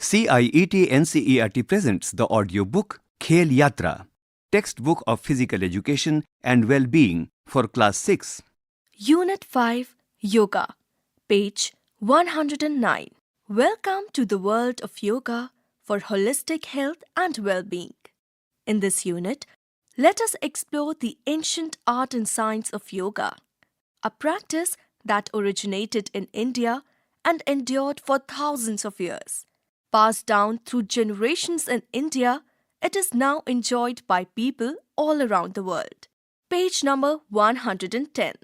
CIET NCERT presents the audiobook Khelyatra, textbook of physical education and well-being for class 6. Unit 5 Yoga, page 109. Welcome to the world of yoga for holistic health and well-being. In this unit, let us explore the ancient art and science of yoga, a practice that originated in India and endured for thousands of years. Passed down through generations in India, it is now enjoyed by people all around the world. Page number 110.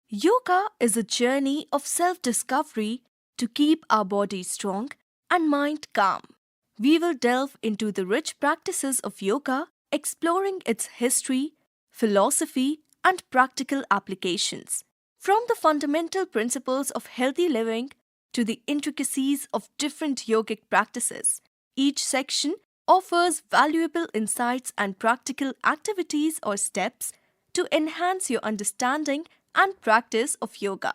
Yoga is a journey of self-discovery to keep our body strong and mind calm. We will delve into the rich practices of yoga, exploring its history, philosophy, and practical applications. From the fundamental principles of healthy living to the intricacies of different yogic practices, each section offers valuable insights and practical activities or steps to enhance your understanding and practice of yoga.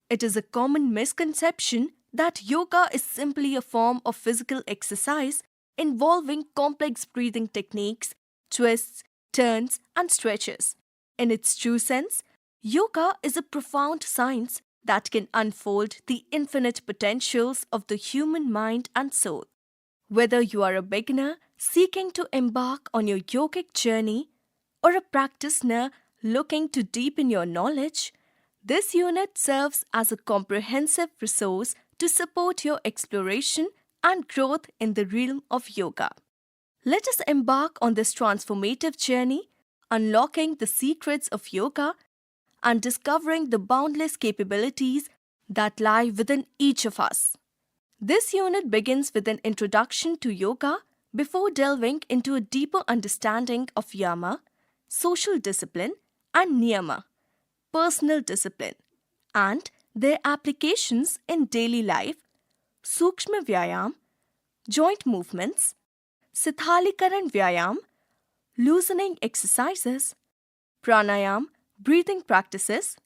It is a common misconception that yoga is simply a form of physical exercise involving complex breathing techniques, twists, turns, and stretches. In its true sense, yoga is a profound science that can unfold the infinite potentials of the human mind and soul. Whether you are a beginner seeking to embark on your yogic journey or a practitioner looking to deepen your knowledge, this unit serves as a comprehensive resource to support your exploration and growth in the realm of yoga. Let us embark on this transformative journey, unlocking the secrets of yoga and discovering the boundless capabilities that lie within each of us. This unit begins with an introduction to yoga before delving into a deeper understanding of yama, social discipline, and niyama, personal discipline, and their applications in daily life, sukshma vyayam, joint movements, sithalikaran vyayam, loosening exercises, pranayam, breathing practices,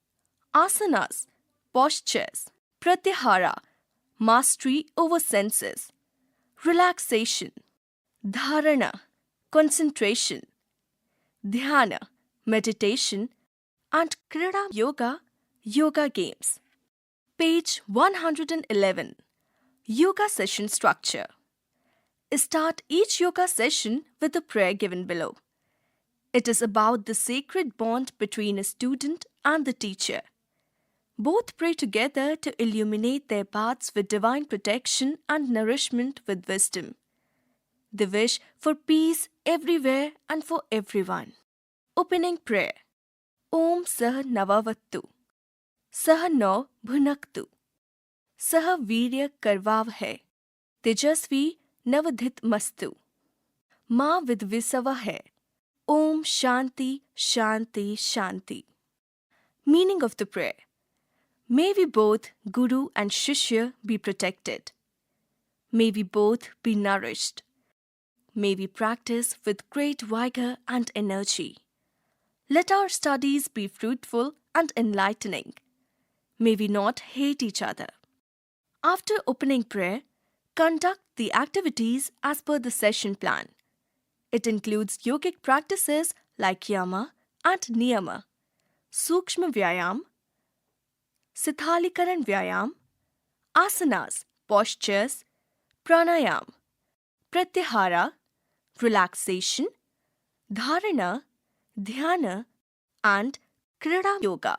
asanas, postures, pratyahara, mastery over senses, relaxation, dharana, concentration, dhyana, meditation, and krida yoga, yoga games. Page 111. Yoga session structure. Start each yoga session with a prayer given below. It is about the sacred bond between a student and the teacher. Both pray together to illuminate their paths with divine protection and nourishment with wisdom. They wish for peace everywhere and for everyone. Opening prayer. Om Sah Navavattu. Sah No Bhunaktu. Sah Virya Karvavhe. Tejasvi Navadhit Mastu. Ma Vidvisavahe. Om Shanti Shanti Shanti. Meaning of the prayer. May we both, Guru and Shishya, be protected. May we both be nourished. May we practice with great vigor and energy. Let our studies be fruitful and enlightening. May we not hate each other. After opening prayer, conduct the activities as per the session plan. It includes yogic practices like yama and niyama, sukshma vyayam, sithalikaran vyayam, asanas, postures, pranayam, pratyahara, relaxation, dharana, dhyana, and krida yoga.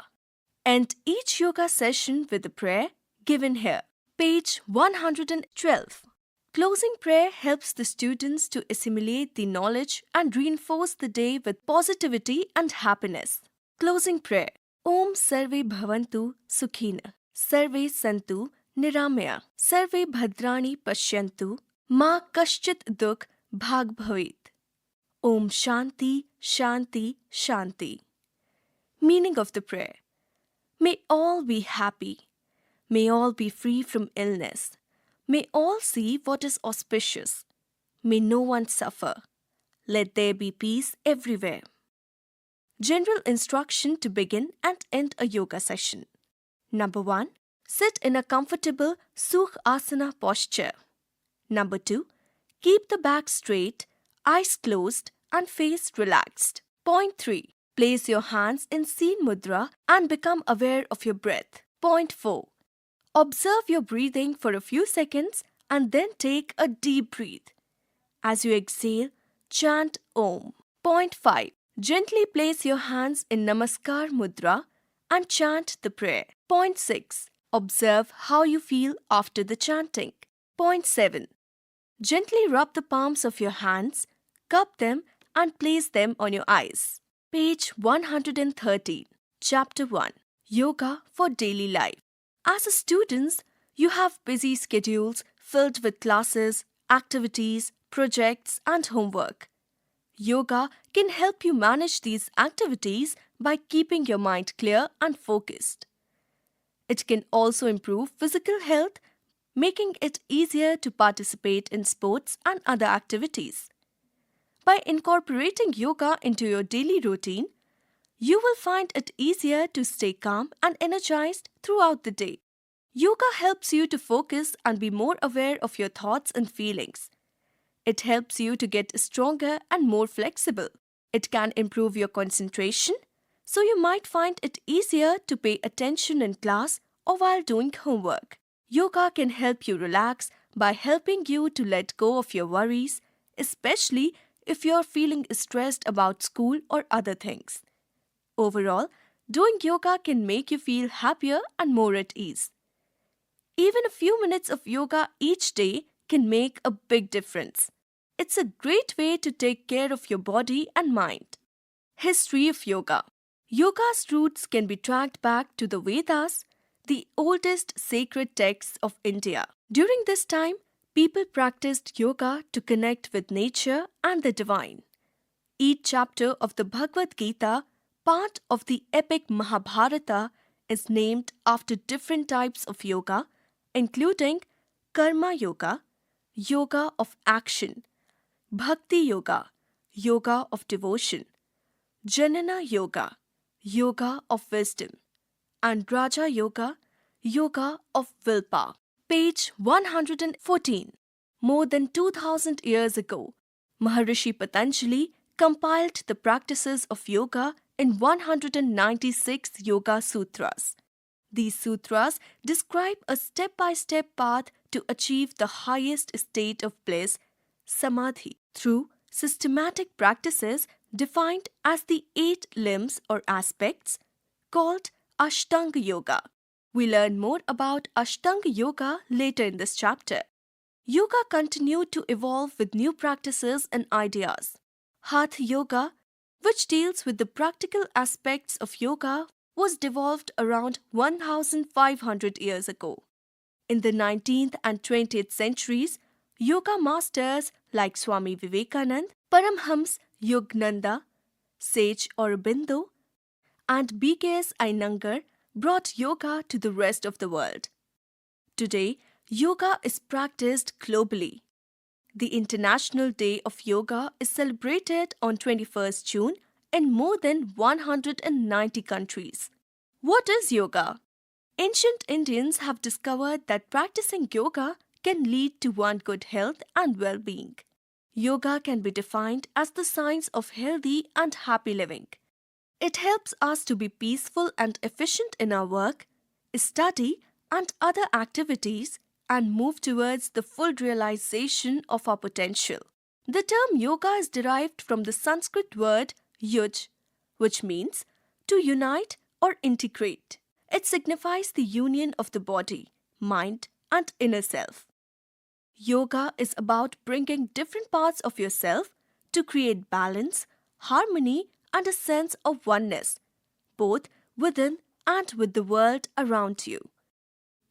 End each yoga session with a prayer given here. Page 112. Closing prayer helps the students to assimilate the knowledge and reinforce the day with positivity and happiness. Closing prayer. Om Sarve Bhavantu Sukhina. Sarve Santu Niramaya. Sarve Bhadrani Pashyantu. Ma Kashchit Dukh Bhag Bhavit. Om Shanti Shanti Shanti. Meaning of the prayer. May all be happy. May all be free from illness. May all see what is auspicious. May no one suffer. Let there be peace everywhere. General instruction to begin and end a yoga session. Number 1. Sit in a comfortable Sukh Asana posture. Number 2. Keep the back straight, eyes closed and face relaxed. Point 3. Place your hands in Seen Mudra and become aware of your breath. Point 4. Observe your breathing for a few seconds and then take a deep breath. As you exhale, chant Om. Point 5. Gently place your hands in Namaskar Mudra and chant the prayer. Point 6. Observe how you feel after the chanting. Point 7. Gently rub the palms of your hands, cup them and place them on your eyes. Page 113. Chapter 1. Yoga for Daily Life. As a student, you have busy schedules filled with classes, activities, projects and homework. Yoga can help you manage these activities by keeping your mind clear and focused. It can also improve physical health, making it easier to participate in sports and other activities. By incorporating yoga into your daily routine, you will find it easier to stay calm and energized throughout the day. Yoga helps you to focus and be more aware of your thoughts and feelings. It helps you to get stronger and more flexible. It can improve your concentration, so you might find it easier to pay attention in class or while doing homework. Yoga can help you relax by helping you to let go of your worries, especially if you're feeling stressed about school or other things. Overall, doing yoga can make you feel happier and more at ease. Even a few minutes of yoga each day can make a big difference. It's a great way to take care of your body and mind. History of Yoga. Yoga's roots can be tracked back to the Vedas, the oldest sacred texts of India. During this time, people practiced yoga to connect with nature and the divine. Each chapter of the Bhagavad Gita, part of the epic Mahabharata, is named after different types of yoga, including Karma Yoga, Yoga of Action, Bhakti Yoga, Yoga of Devotion, Janana Yoga, Yoga of Wisdom, and Raja Yoga, Yoga of Willpower. Page 114. More than 2000 years ago, Maharishi Patanjali compiled the practices of yoga in 196 Yoga Sutras. These sutras describe a step-by-step path to achieve the highest state of bliss, samadhi, through systematic practices defined as the 8 limbs or aspects called Ashtanga Yoga. We learn more about Ashtanga Yoga later in this chapter. Yoga continued to evolve with new practices and ideas. Hatha Yoga, which deals with the practical aspects of yoga, was developed around 1500 years ago. In the 19th and 20th centuries, yoga masters like Swami Vivekanand, Paramhams Yogananda, Sage Aurobindo, and B.K.S. Iyengar brought yoga to the rest of the world. Today, yoga is practiced globally. The International Day of Yoga is celebrated on 21st June in more than 190 countries. What is yoga? Ancient Indians have discovered that practicing yoga can lead to one's good health and well-being. Yoga can be defined as the science of healthy and happy living. It helps us to be peaceful and efficient in our work, study, and other activities, and move towards the full realization of our potential. The term yoga is derived from the Sanskrit word yuj, which means to unite or integrate. It signifies the union of the body, mind, and inner self. Yoga is about bringing different parts of yourself to create balance, harmony, and a sense of oneness, both within and with the world around you.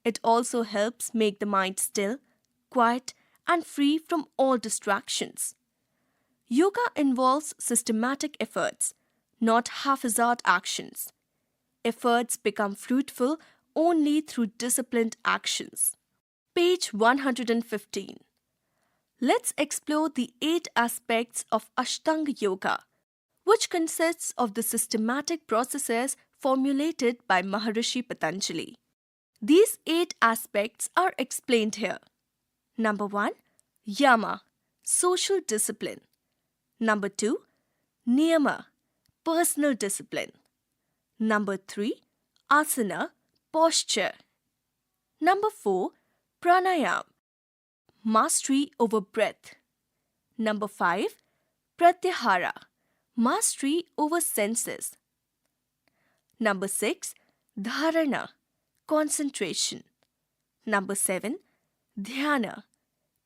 It also helps make the mind still, quiet, and free from all distractions. Yoga involves systematic efforts, not haphazard actions. Efforts become fruitful only through disciplined actions. Page 115. Let's explore the 8 aspects of Ashtanga Yoga, which consists of the systematic processes formulated by Maharishi Patanjali. These 8 aspects are explained here. Number 1. Yama, social discipline. Number 2, Niyama, personal discipline. Number 3, Asana, posture. Number 4, Pranayam, mastery over breath. Number 5, Pratyahara, mastery over senses. Number 6, Dharana, concentration. Number 7, Dhyana,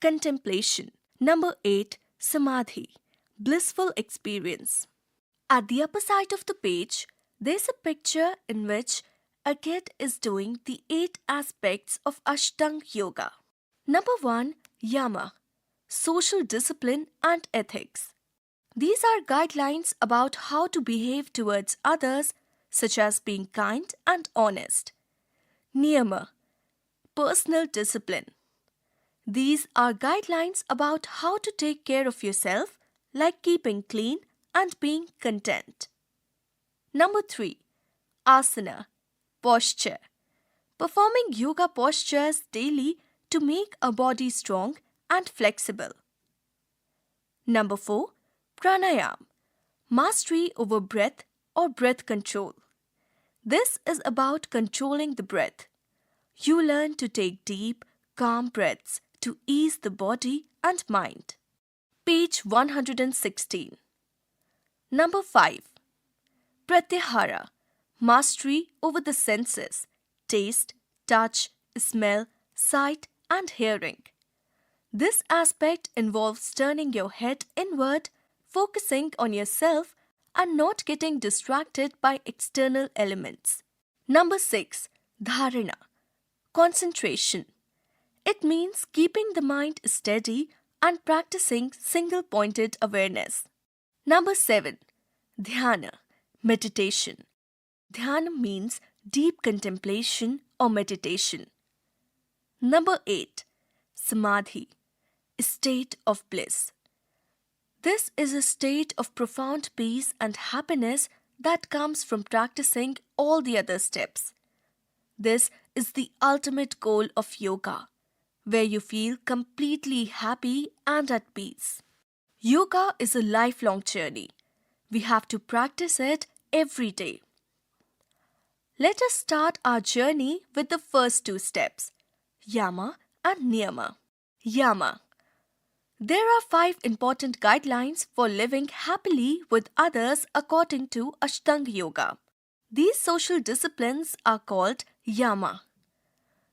contemplation. Number 8, Samadhi, blissful experience. At the upper side of the page, there's a picture in which a kid is doing the 8 aspects of Ashtanga Yoga. Number 1, Yama, social discipline and ethics. These are guidelines about how to behave towards others, such as being kind and honest. Niyama, personal discipline. These are guidelines about how to take care of yourself, like keeping clean and being content. Number 3, Asana, posture. Performing yoga postures daily to make a body strong and flexible. Number 4, Pranayam, mastery over breath or breath control. This is about controlling the breath. You learn to take deep, calm breaths to ease the body and mind. Page 116. Number 5, Pratyahara, mastery over the senses, taste, touch, smell, sight and hearing. This aspect involves turning your head inward, focusing on yourself and not getting distracted by external elements. Number 6, Dharana, concentration. It means keeping the mind steady and practicing single-pointed awareness. Number 7, Dhyana, meditation. Dhyana means deep contemplation or meditation. Number 8, Samadhi, state of bliss. This is a state of profound peace and happiness that comes from practicing all the other steps. This is the ultimate goal of yoga, where you feel completely happy and at peace. Yoga is a lifelong journey. We have to practice it every day. Let us start our journey with the first 2 steps, Yama and Niyama. Yama. There are 5 important guidelines for living happily with others according to Ashtanga Yoga. These social disciplines are called Yama.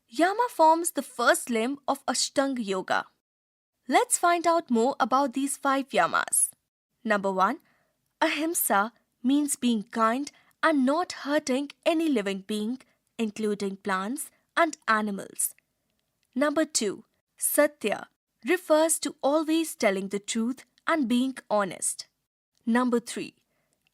Yama forms the first limb of Ashtanga Yoga. Let's find out more about these 5 yamas. Number 1, Ahimsa means being kind and not hurting any living being, including plants and animals. Number 2, Satya refers to always telling the truth and being honest. Number 3,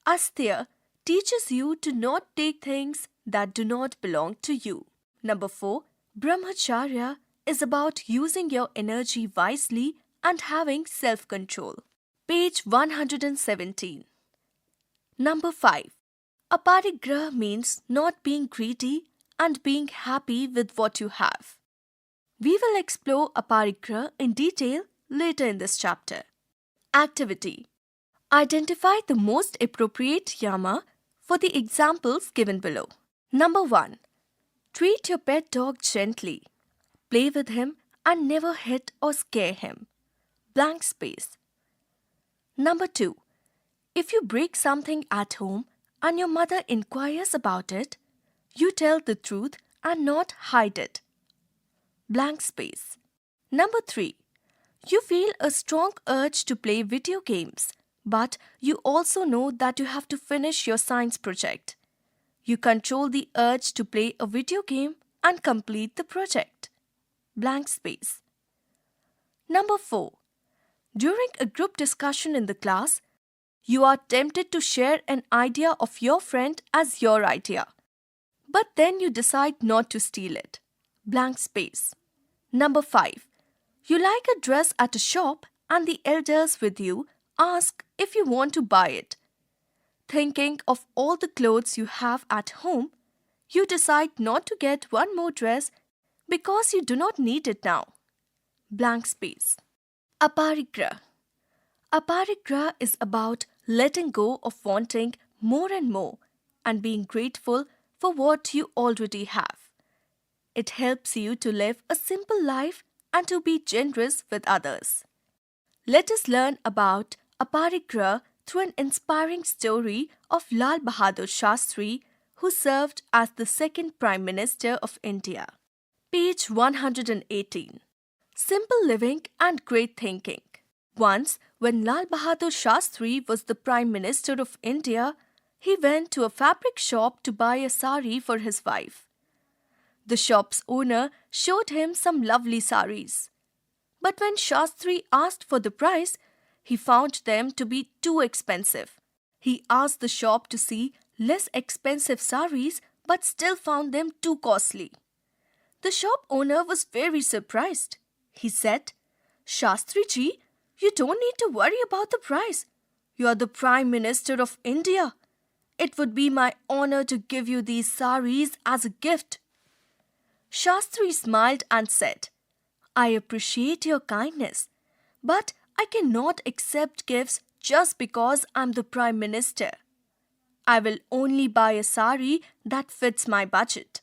Astya teaches you to not take things that do not belong to you. Number 4, Brahmacharya is about using your energy wisely and having self-control. Page 117. Number 5, Aparigraha means not being greedy and being happy with what you have. We will explore aparigraha in detail later in this chapter. Activity. Identify the most appropriate yama for the examples given below. Number 1. Treat your pet dog gently. Play with him and never hit or scare him. Blank space. Number 2. If you break something at home and your mother inquires about it, you tell the truth and not hide it. Blank space. Number 3. You feel a strong urge to play video games, but you also know that you have to finish your science project. You control the urge to play a video game and complete the project. Blank space. Number 4. During a group discussion in the class, you are tempted to share an idea of your friend as your idea, but then you decide not to steal it. Blank space. Number 5. You like a dress at a shop and the elders with you ask if you want to buy it. Thinking of all the clothes you have at home, you decide not to get one more dress because you do not need it now. Blank space. Aparigraha. Aparigraha is about letting go of wanting more and being grateful for what you already have. It helps you to live a simple life and to be generous with others. Let us learn about Aparigraha through an inspiring story of Lal Bahadur Shastri, who served as the second Prime Minister of India. Page 118. Simple living and great thinking. Once, when Lal Bahadur Shastri was the Prime Minister of India, he went to a fabric shop to buy a sari for his wife. The shop's owner showed him some lovely saris. But when Shastri asked for the price, he found them to be too expensive. He asked the shop to see less expensive saris but still found them too costly. The shop owner was very surprised. He said, "Shastri ji, you don't need to worry about the price. You are the Prime Minister of India. It would be my honor to give you these saris as a gift." Shastri smiled and said, "I appreciate your kindness, but I cannot accept gifts just because I'm the Prime Minister. I will only buy a sari that fits my budget."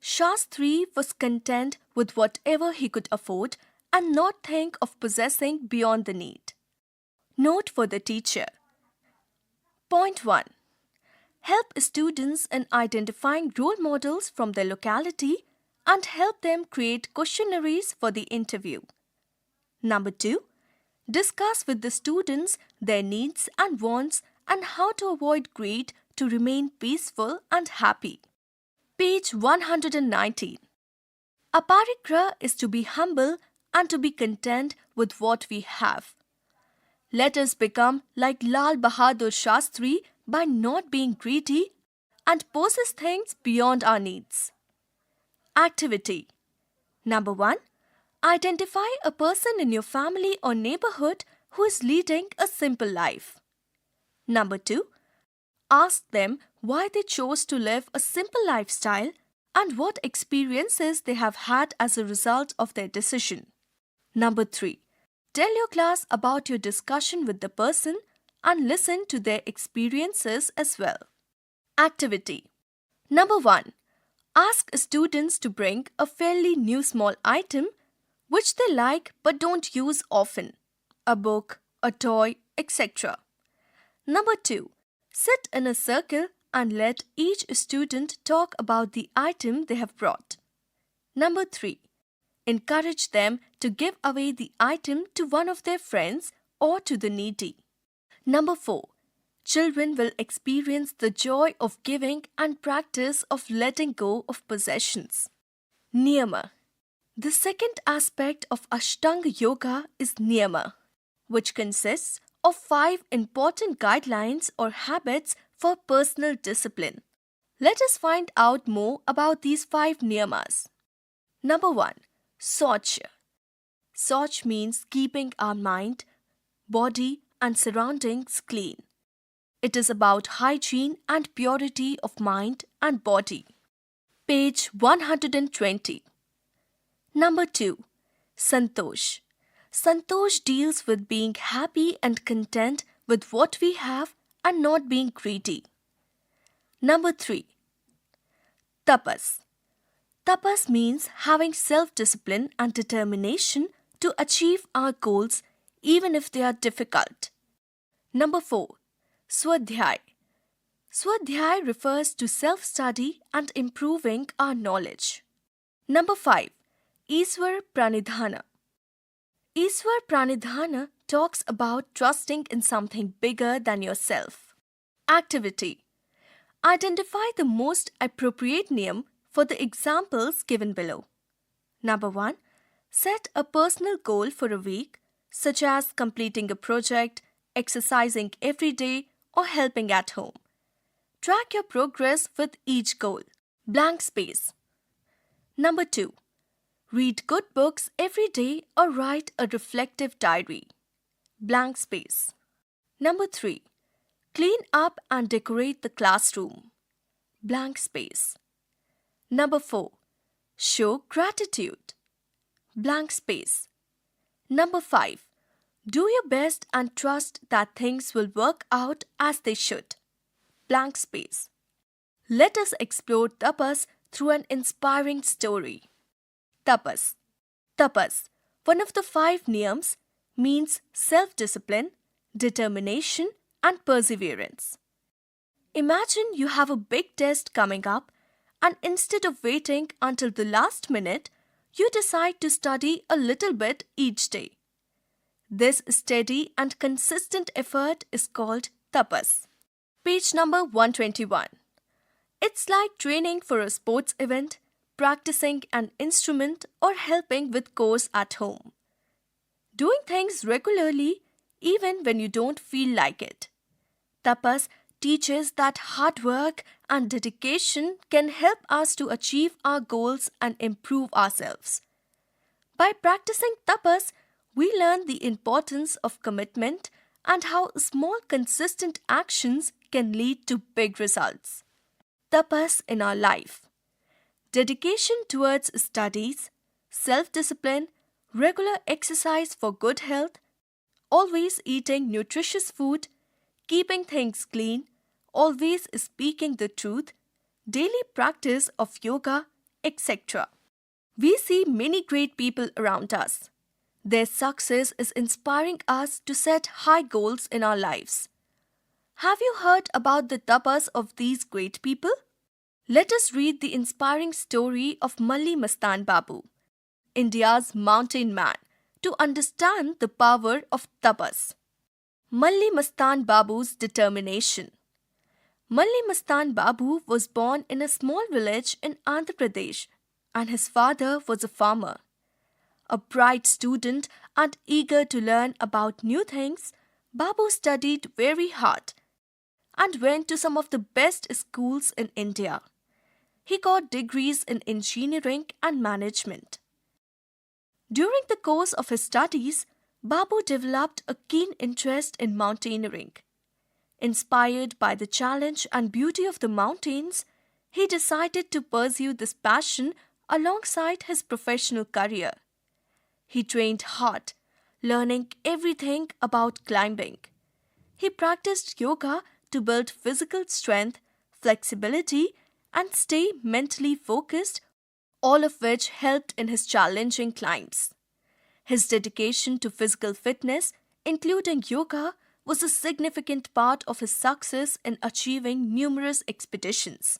Shastri was content with whatever he could afford and not think of possessing beyond the need. Note for the teacher. Point 1. Help students in identifying role models from their locality and help them create questionnaires for the interview. Number 2. Discuss with the students their needs and wants and how to avoid greed to remain peaceful and happy. Page 119. Aparigraha is to be humble and to be content with what we have. Let us become like Lal Bahadur Shastri by not being greedy and possess things beyond our needs. Activity. Number 1. Identify a person in your family or neighborhood who is leading a simple life. Number 2. Ask them why they chose to live a simple lifestyle and what experiences they have had as a result of their decision. Number 3. Tell your class about your discussion with the person and listen to their experiences as well. Activity. Number 1. Ask students to bring a fairly new small item which they like but don't use often, a book, a toy, etc. Number 2. Sit in a circle and let each student talk about the item they have brought. Number 3. Encourage them to give away the item to one of their friends or to the needy. Number 4. Children will experience the joy of giving and practice of letting go of possessions. Niyama. The second aspect of Ashtanga Yoga is Niyama, which consists of 5 important guidelines or habits for personal discipline. Let us find out more about these 5 niyamas. Number 1. Sauch. Sauch means keeping our mind, body and surroundings clean. It is about hygiene and purity of mind and body. Page 120. Number 2. Santosh. Santosh deals with being happy and content with what we have and not being greedy. Number 3. Tapas. Tapas means having self-discipline and determination to achieve our goals even if they are difficult. Number 4. Swadhyay. Swadhyay refers to self-study and improving our knowledge. Number 5. Iswar Pranidhana. Iswar Pranidhana talks about trusting in something bigger than yourself. Activity. Identify the most appropriate niyam for the examples given below. Number 1. Set a personal goal for a week, such as completing a project, exercising every day, or helping at home. Track your progress with each goal. Blank space. Number 2. Read good books every day or write a reflective diary. Blank space. Number 3. Clean up and decorate the classroom. Blank space. Number 4. Show gratitude. Blank space. Number 5. Do your best and trust that things will work out as they should. Blank space. Let us explore tapas through an inspiring story. Tapas. Tapas, one of the 5 niyams, means self-discipline, determination, and perseverance. Imagine you have a big test coming up, and instead of waiting until the last minute, you decide to study a little bit each day. This steady and consistent effort is called tapas. Page number 121. It's like training for a sports event, practicing an instrument, or helping with chores at home. Doing things regularly even when you don't feel like it. Tapas teaches that hard work and dedication can help us to achieve our goals and improve ourselves. By practicing tapas, we learn the importance of commitment and how small consistent actions can lead to big results. Tapas in our life. Dedication towards studies, self-discipline, regular exercise for good health, always eating nutritious food, keeping things clean, always speaking the truth, daily practice of yoga, etc. We see many great people around us. Their success is inspiring us to set high goals in our lives. Have you heard about the tapas of these great people? Let us read the inspiring story of Malli Mastan Babu, India's mountain man, to understand the power of tapas. Malli Mastan Babu's determination. Malli Mastan Babu was born in a small village in Andhra Pradesh, and his father was a farmer. A bright student and eager to learn about new things, Babu studied very hard and went to some of the best schools in India. He got degrees in engineering and management. During the course of his studies, Babu developed a keen interest in mountaineering. Inspired by the challenge and beauty of the mountains, he decided to pursue this passion alongside his professional career. He trained hard, learning everything about climbing. He practiced yoga to build physical strength, flexibility, and stay mentally focused, all of which helped in his challenging climbs. His dedication to physical fitness, including yoga, was a significant part of his success in achieving numerous expeditions.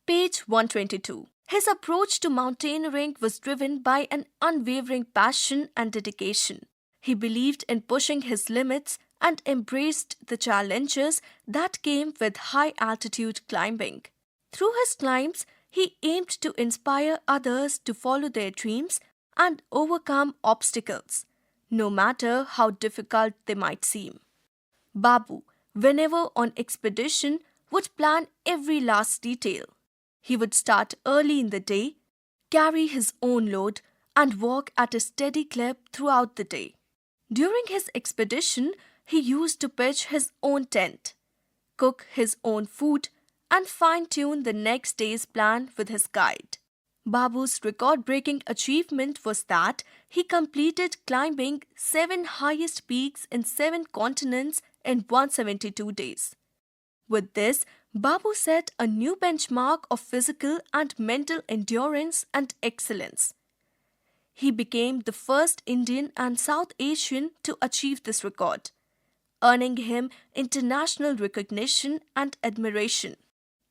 Page 122. His approach to mountaineering was driven by an unwavering passion and dedication. He believed in pushing his limits and embraced the challenges that came with high-altitude climbing. Through his climbs, he aimed to inspire others to follow their dreams and overcome obstacles, no matter how difficult they might seem. Babu, whenever on expedition, would plan every last detail. He would start early in the day, carry his own load, and walk at a steady clip throughout the day. During his expedition, he used to pitch his own tent, cook his own food, and fine-tune the next day's plan with his guide. Babu's record-breaking achievement was that he completed climbing 7 highest peaks in 7 continents in 172 days. With this, Babu set a new benchmark of physical and mental endurance and excellence. He became the first Indian and South Asian to achieve this record, earning him international recognition and admiration.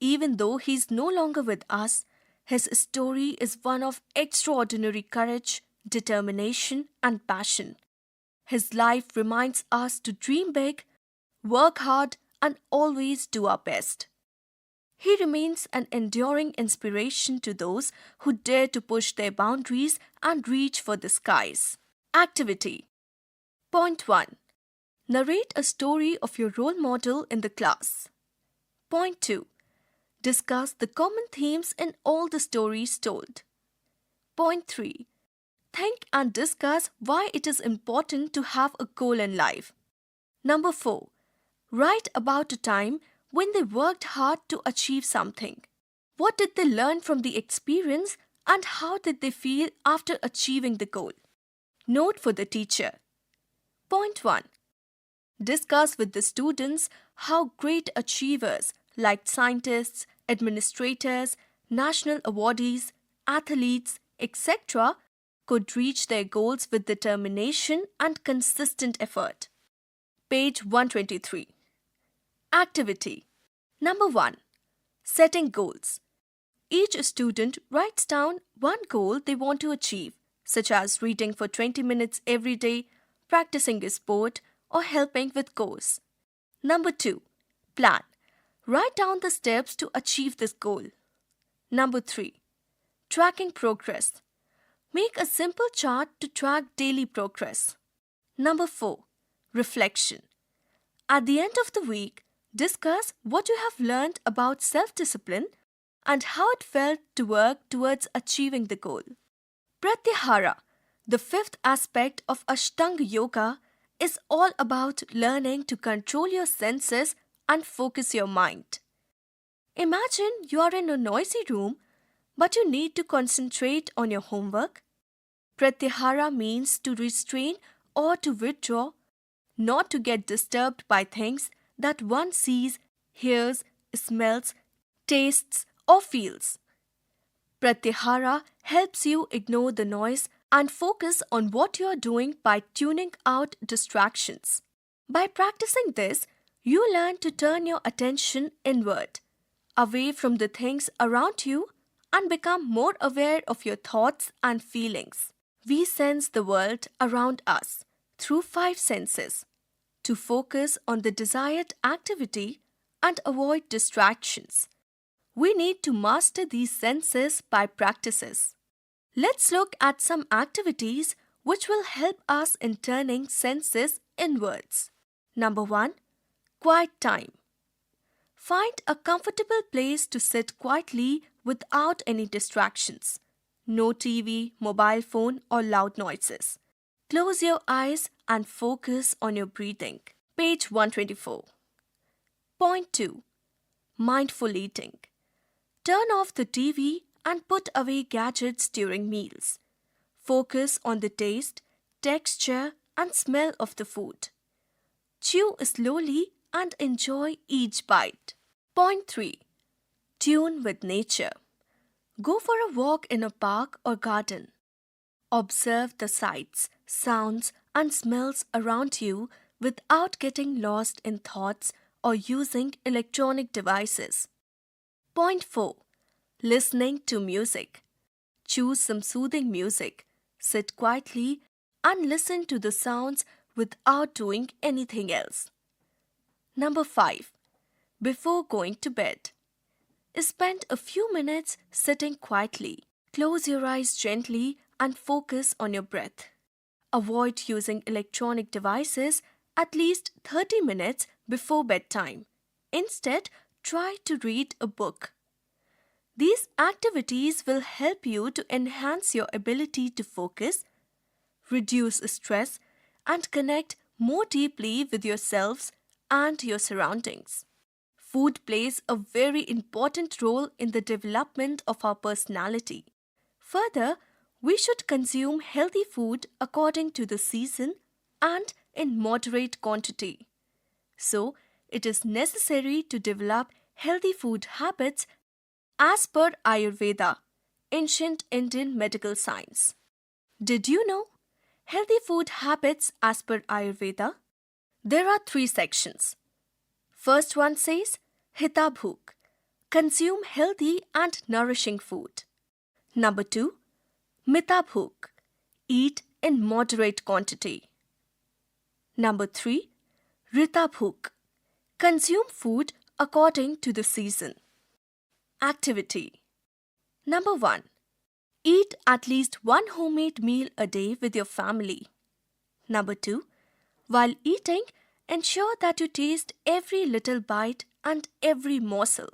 Even though he is no longer with us, his story is one of extraordinary courage, determination, and passion. His life reminds us to dream big, work hard, and always do our best. He remains an enduring inspiration to those who dare to push their boundaries and reach for the skies. Activity. Point 1. Narrate a story of your role model in the class. Point 2. Discuss the common themes in all the stories told. Point 3. Think and discuss why it is important to have a goal in life. Number 4. Write about a time when they worked hard to achieve something. What did they learn from the experience and how did they feel after achieving the goal? Note for the teacher. Point 1. Discuss with the students how great achievers like scientists, administrators, national awardees, athletes, etc. could reach their goals with determination and consistent effort. Page 123. Activity. Number 1. Setting goals. Each student writes down one goal they want to achieve, such as reading for 20 minutes every day, practicing a sport, or helping with course. Number 2. Plan. Write down the steps to achieve this goal. Number 3. Tracking progress. Make a simple chart to track daily progress. Number 4. Reflection. At the end of the week, discuss what you have learned about self-discipline and how it felt to work towards achieving the goal. Pratyahara, the fifth aspect of Ashtanga Yoga, is all about learning to control your senses and focus your mind. Imagine you are in a noisy room, but you need to concentrate on your homework. Pratyahara means to restrain or to withdraw, not to get disturbed by things that one sees, hears, smells, tastes, or feels. Pratyahara helps you ignore the noise and focus on what you are doing by tuning out distractions. By practicing this, you learn to turn your attention inward, away from the things around you, and become more aware of your thoughts and feelings. We sense the world around us through 5 senses to focus on the desired activity and avoid distractions. We need to master these senses by practices. Let's look at some activities which will help us in turning senses inwards. Number 1. Quiet time. Find a comfortable place to sit quietly without any distractions. No TV, mobile phone, or loud noises. Close your eyes and focus on your breathing. Page 124. Point 2. Mindful eating. Turn off the TV and put away gadgets during meals. Focus on the taste, texture, and smell of the food. Chew slowly and enjoy each bite. Point 3. Tune with nature. Go for a walk in a park or garden. Observe the sights, sounds, and smells around you without getting lost in thoughts or using electronic devices. Point 4. Listening to music. Choose some soothing music. Sit quietly and listen to the sounds without doing anything else. Number 5. Before going to bed. Spend a few minutes sitting quietly. Close your eyes gently and focus on your breath. Avoid using electronic devices at least 30 minutes before bedtime. Instead, try to read a book. These activities will help you to enhance your ability to focus, reduce stress, and connect more deeply with yourselves and your surroundings. Food plays a very important role in the development of our personality. Further, we should consume healthy food according to the season and in moderate quantity. So, it is necessary to develop healthy food habits as per Ayurveda, ancient Indian medical science. Did you know? Healthy food habits as per Ayurveda. There are 3 sections. First one says, Hitabhuk, consume healthy and nourishing food. Number 2, Mitabhuk, eat in moderate quantity. Number 3, Ritabhuk, consume food according to the season. Activity. Number 1. Eat at least one homemade meal a day with your family. Number 2. While eating, ensure that you taste every little bite and every morsel.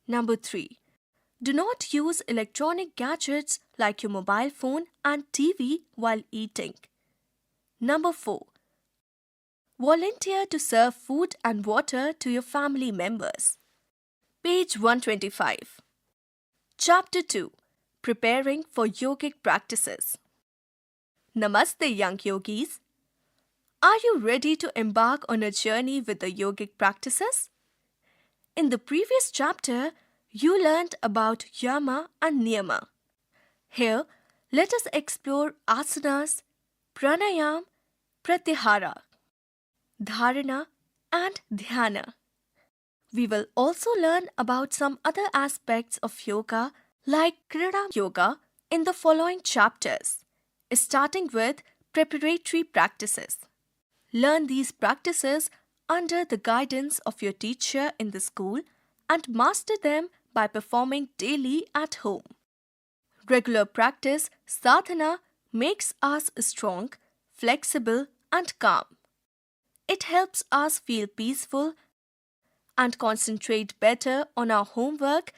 Number 3. Do not use electronic gadgets like your mobile phone and TV while eating. Number 4. Volunteer to serve food and water to your family members. Page 125. Chapter 2. Preparing for yogic practices. Namaste, young yogis. Are you ready to embark on a journey with the yogic practices? In the previous chapter, you learned about yama and niyama. Here, let us explore asanas, pranayam, pratyahara, dharana, and dhyana. We will also learn about some other aspects of yoga like Kriya Yoga in the following chapters, starting with preparatory practices. Learn these practices under the guidance of your teacher in the school and master them by performing daily at home. Regular practice, sadhana, makes us strong, flexible, and calm. It helps us feel peaceful and concentrate better on our homework,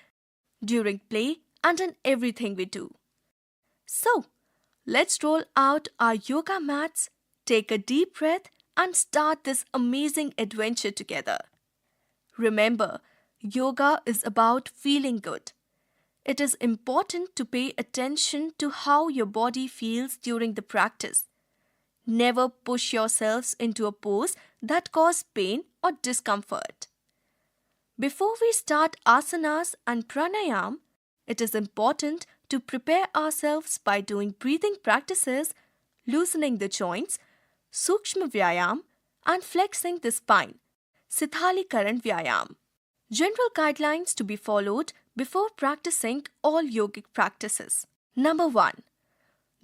during play, and in everything we do. So, let's roll out our yoga mats, take a deep breath, and start this amazing adventure together. Remember, yoga is about feeling good. It is important to pay attention to how your body feels during the practice. Never push yourselves into a pose that causes pain or discomfort. Before we start asanas and pranayam, it is important to prepare ourselves by doing breathing practices, loosening the joints, sukshma vyayam, and flexing the spine, sithalikaran vyayam. General guidelines to be followed before practicing all yogic practices. Number 1.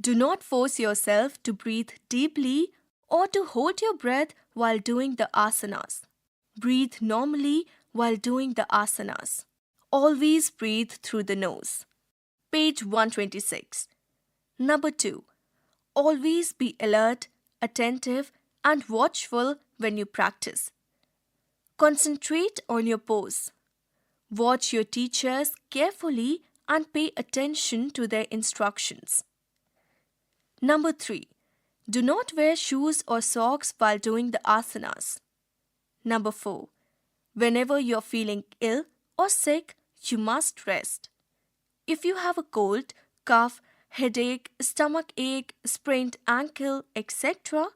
Do not force yourself to breathe deeply or to hold your breath while doing the asanas. Breathe normally while doing the asanas. Always breathe through the nose. Page 126. Number 2. Always be alert, attentive, and watchful when you practice. Concentrate on your pose. Watch your teachers carefully and pay attention to their instructions. Number 3. Do not wear shoes or socks while doing the asanas. Number 4. Whenever you're feeling ill or sick, you must rest. If you have a cold, cough, headache, stomach ache, sprained ankle, etc.,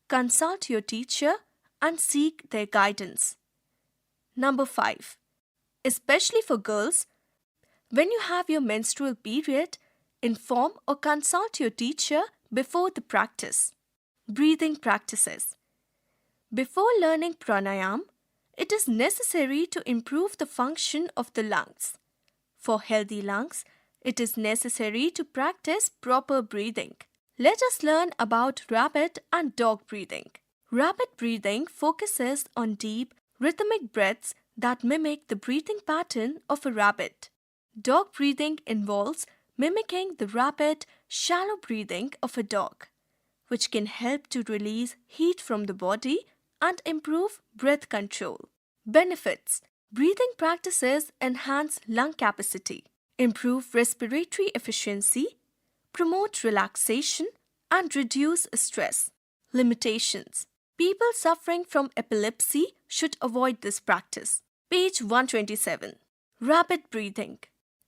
consult your teacher and seek their guidance. Number 5. Especially for girls, when you have your menstrual period, inform or consult your teacher before the practice. Breathing practices. Before learning pranayam, it is necessary to improve the function of the lungs. For healthy lungs, it is necessary to practice proper breathing. Let us learn about rabbit and dog breathing. Rabbit breathing focuses on deep, rhythmic breaths that mimic the breathing pattern of a rabbit. Dog breathing involves mimicking the rapid, shallow breathing of a dog, which can help to release heat from the body and improve breath control. Benefits: breathing practices enhance lung capacity, improve respiratory efficiency, promote relaxation, and reduce stress. Limitations: people suffering from epilepsy should avoid this practice. Page 127. Rapid breathing.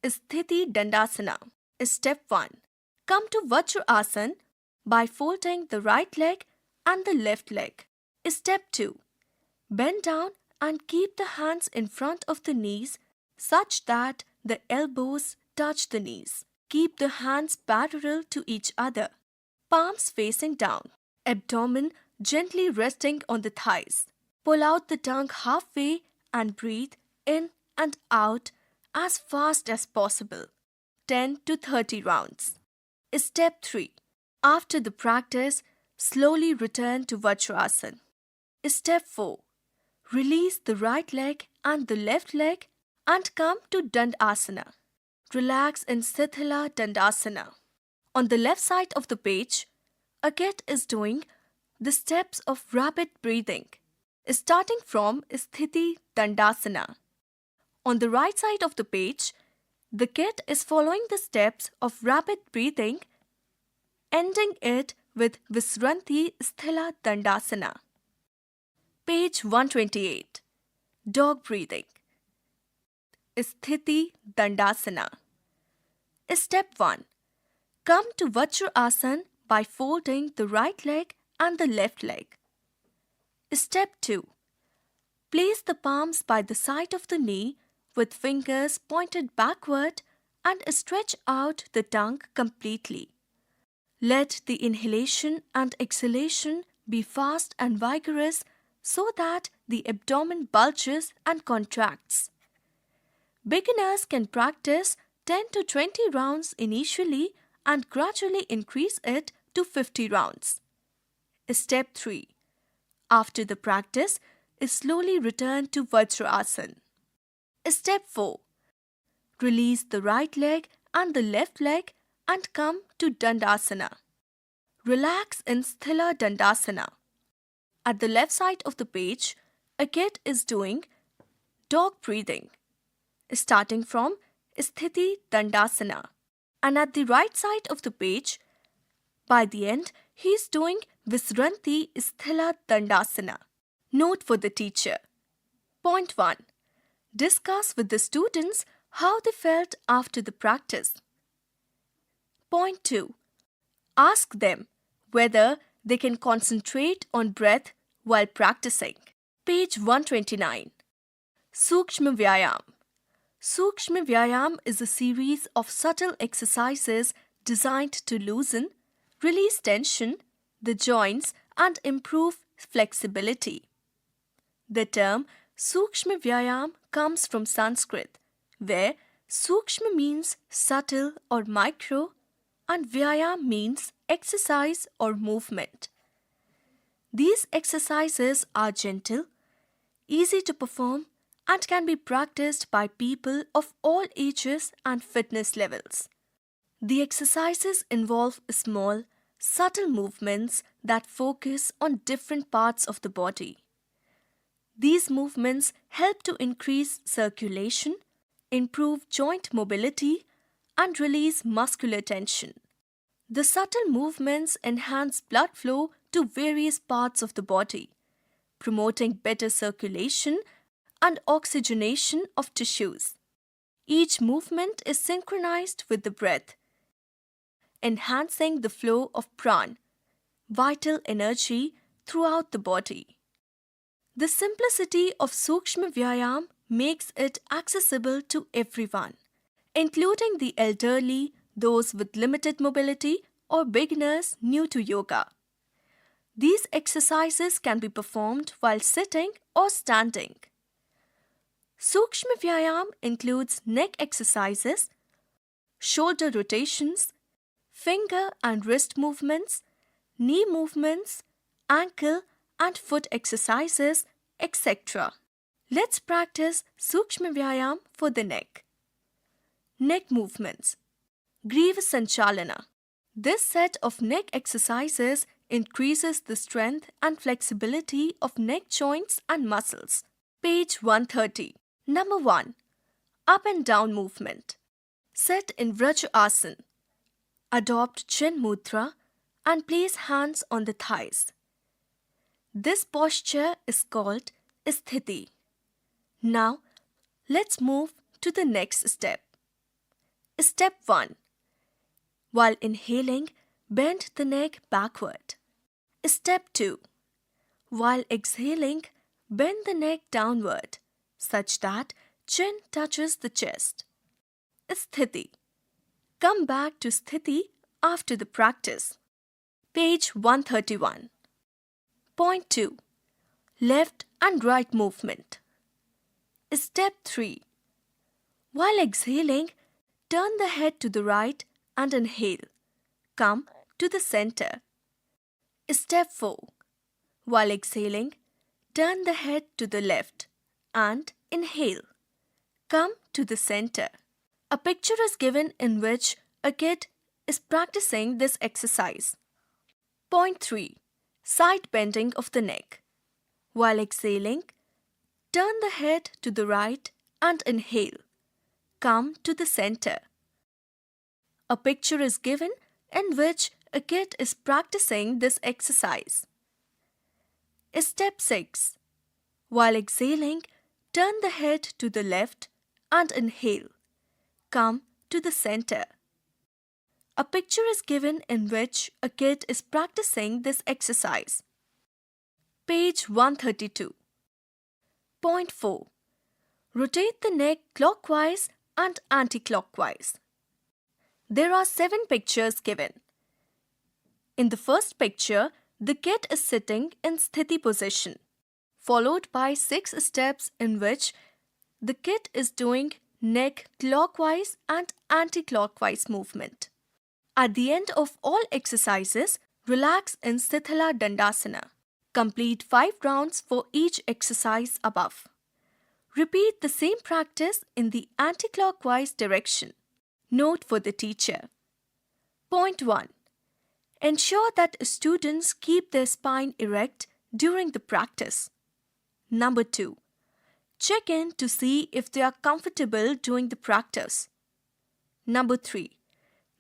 Sthiti Dandasana. Step 1. Come to Vajrasana by folding the right leg and the left leg. Step 2. Bend down and keep the hands in front of the knees such that the elbows touch the knees. Keep the hands parallel to each other. Palms facing down. Abdomen gently resting on the thighs. Pull out the tongue halfway and breathe in and out as fast as possible. 10 to 30 rounds. Step 3. After the practice, slowly return to Vajrasana. Step 4. Release the right leg and the left leg and come to Dandasana. Relax in Sthila Dandasana. On the left side of the page, a cat is doing the steps of rapid breathing, starting from Sthiti Dandasana. On the right side of the page, the cat is following the steps of rapid breathing, ending it with Visranti Sthila Dandasana. Page 128. Dog breathing. Sthiti Dandasana. Step 1. Come to Vajrasana by folding the right leg and the left leg. Step 2. Place the palms by the side of the knee with fingers pointed backward and stretch out the tongue completely. Let the inhalation and exhalation be fast and vigorous so that the abdomen bulges and contracts. Beginners can practice 10 to 20 rounds initially and gradually increase it to 50 rounds. Step 3. After the practice, slowly return to Vajrasana. Step 4. Release the right leg and the left leg and come to Dandasana. Relax in Sthila Dandasana. At the left side of the page, a kid is doing dog breathing, starting from Sthiti Dandasana. And at the right side of the page, by the end, he is doing Visranti Sthila Dandasana. Note for the teacher. Point 1. Discuss with the students how they felt after the practice. Point 2. Ask them whether they can concentrate on breath while practicing. Page 129. Sukshma Vyayam. Sukshma Vyayam is a series of subtle exercises designed to loosen, release tension, the joints and improve flexibility. The term Sukshma Vyayam comes from Sanskrit, where Sukshma means subtle or micro and Vyayam means exercise or movement. These exercises are gentle, easy to perform and can be practiced by people of all ages and fitness levels. The exercises involve small, subtle movements that focus on different parts of the body. These movements help to increase circulation, improve joint mobility, and release muscular tension. The subtle movements enhance blood flow to various parts of the body, promoting better circulation and oxygenation of tissues. Each movement is synchronized with the breath, enhancing the flow of pran, vital energy, throughout the body. The simplicity of Sukshma Vyayam makes it accessible to everyone, including the elderly, those with limited mobility, or beginners new to yoga. These exercises can be performed while sitting or standing. Sukshma Vyayam includes neck exercises, shoulder rotations, finger and wrist movements, knee movements, ankle and foot exercises, etc. Let's practice Sukshma Vyayam for the neck. Neck movements. Griva Sanchalana. This set of neck exercises increases the strength and flexibility of neck joints and muscles. Page 130. Number 1. Up and down movement. Sit in Vrajasana. Adopt Chin Mudra and place hands on the thighs. This posture is called Sthiti. Now, let's move to the next step. Step 1. While inhaling, bend the neck backward. Step 2. While exhaling, bend the neck downward such that chin touches the chest. Sthiti. Come back to Sthiti after the practice. Page 131. Point 2. Left and right movement. Step 3. While exhaling, turn the head to the right and inhale. Come to the center. Step 4. While exhaling, turn the head to the left and inhale. Come to the center. A picture is given in which a kid is practicing this exercise. Point 3. Side bending of the neck. While exhaling, turn the head to the right and inhale. Come to the center. A picture is given in which a kid is practicing this exercise. Step 6. While exhaling, turn the head to the left and inhale. Come to the center. A picture is given in which a kid is practicing this exercise. Page 132. Point 4. Rotate the neck clockwise and anti-clockwise. There are 7 pictures given. In the first picture, the kid is sitting in sthiti position, followed by 6 steps in which the kid is doing neck clockwise and anti-clockwise movement. At the end of all exercises, relax in Sthithala Dandasana. Complete 5 rounds for each exercise above. Repeat the same practice in the anti-clockwise direction. Note for the teacher. Point 1. Ensure that students keep their spine erect during the practice. Number 2. Check in to see if they are comfortable doing the practice. Number 3.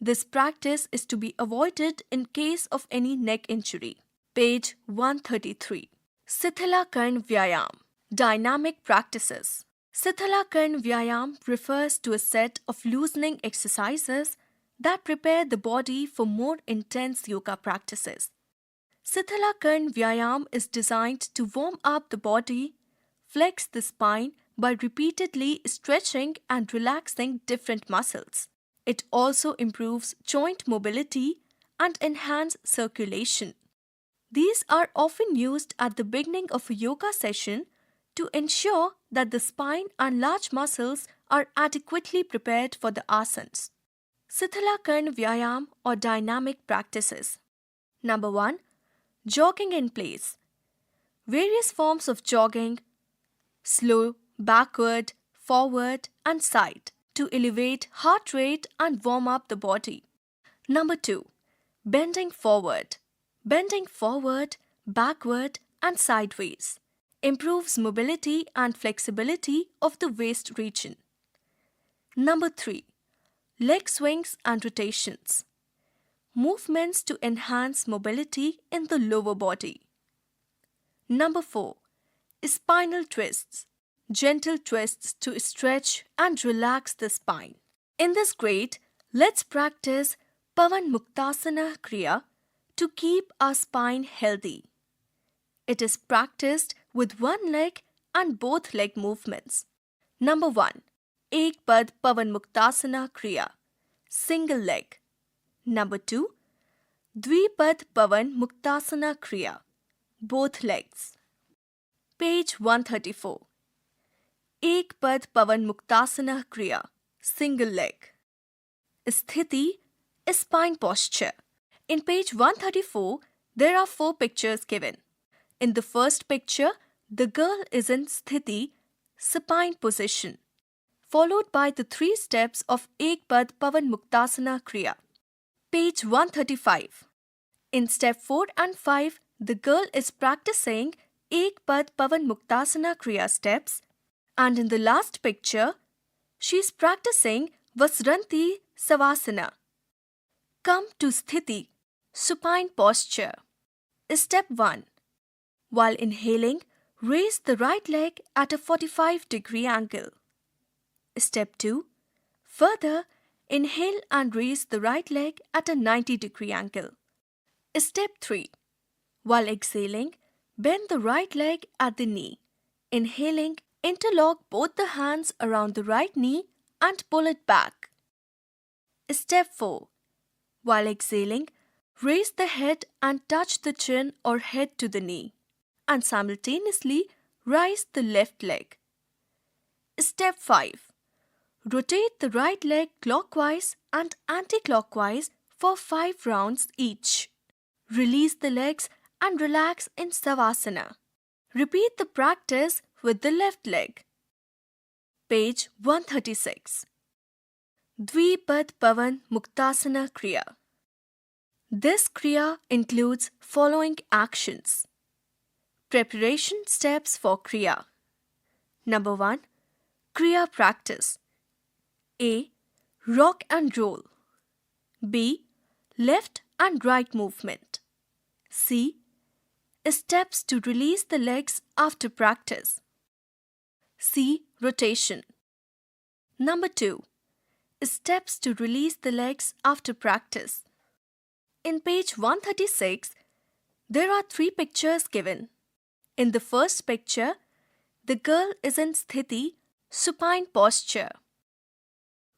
This practice is to be avoided in case of any neck injury. Page 133. Sthithala Karn Vyayam. Dynamic practices. Sthithala Karn Vyayam refers to a set of loosening exercises that prepare the body for more intense yoga practices. Sthithala Karn Vyayam is designed to warm up the body, flex the spine by repeatedly stretching and relaxing different muscles. It also improves joint mobility and enhances circulation. These are often used at the beginning of a yoga session to ensure that the spine and large muscles are adequately prepared for the asanas. Sthithala Karn Vyayam or dynamic practices. Number 1. Jogging in place. Various forms of jogging, slow, backward, forward and side to elevate heart rate and warm up the body. Number 2. Bending forward. Bending forward, backward and sideways improves mobility and flexibility of the waist region. Number 3. Leg swings and rotations. Movements to enhance mobility in the lower body. Number 4. Spinal twists. Gentle twists to stretch and relax the spine. In this grade, let's practice Pavan Muktasana Kriya to keep our spine healthy. It is practiced with one leg and both leg movements. Number 1. Ek Pad Pavan Muktasana Kriya. Single leg. Number 2. Dvipad Pavan Muktasana Kriya. Both legs. Page 134. Ek Pad Pavan Muktasana Kriya. Single leg. Sthiti is spine posture. In page 134, there are 4 pictures given. In the first picture, the girl is in Sthiti, supine position, followed by the 3 steps of Ek Pad Pavan Muktasana Kriya. Page 135. In step 4 and 5, the girl is practicing Ek Pad Pavan Muktasana Kriya steps, and in the last picture, she is practicing Vasranti Savasana. Come to Sthiti, supine posture. Step 1. While inhaling, raise the right leg at a 45-degree angle. Step 2. Further, inhale and raise the right leg at a 90-degree angle. Step 3. While exhaling, bend the right leg at the knee. Inhaling, interlock both the hands around the right knee and pull it back. Step 4. While exhaling, raise the head and touch the chin or head to the knee, and simultaneously rise the left leg. Step 5. Rotate the right leg clockwise and anti-clockwise for 5 rounds each. Release the legs and relax in Savasana. Repeat the practice with the left leg. Page 136. Dvipad Pavan Muktasana Kriya. This Kriya includes following actions. Preparation steps for Kriya. Number 1. Kriya practice. A. Rock and roll. B. Left and right movement. C. Steps to release the legs after practice. C. Rotation. Number 2. Steps to release the legs after practice. In page 136, there are 3 pictures given. In the first picture, the girl is in sthiti, supine posture,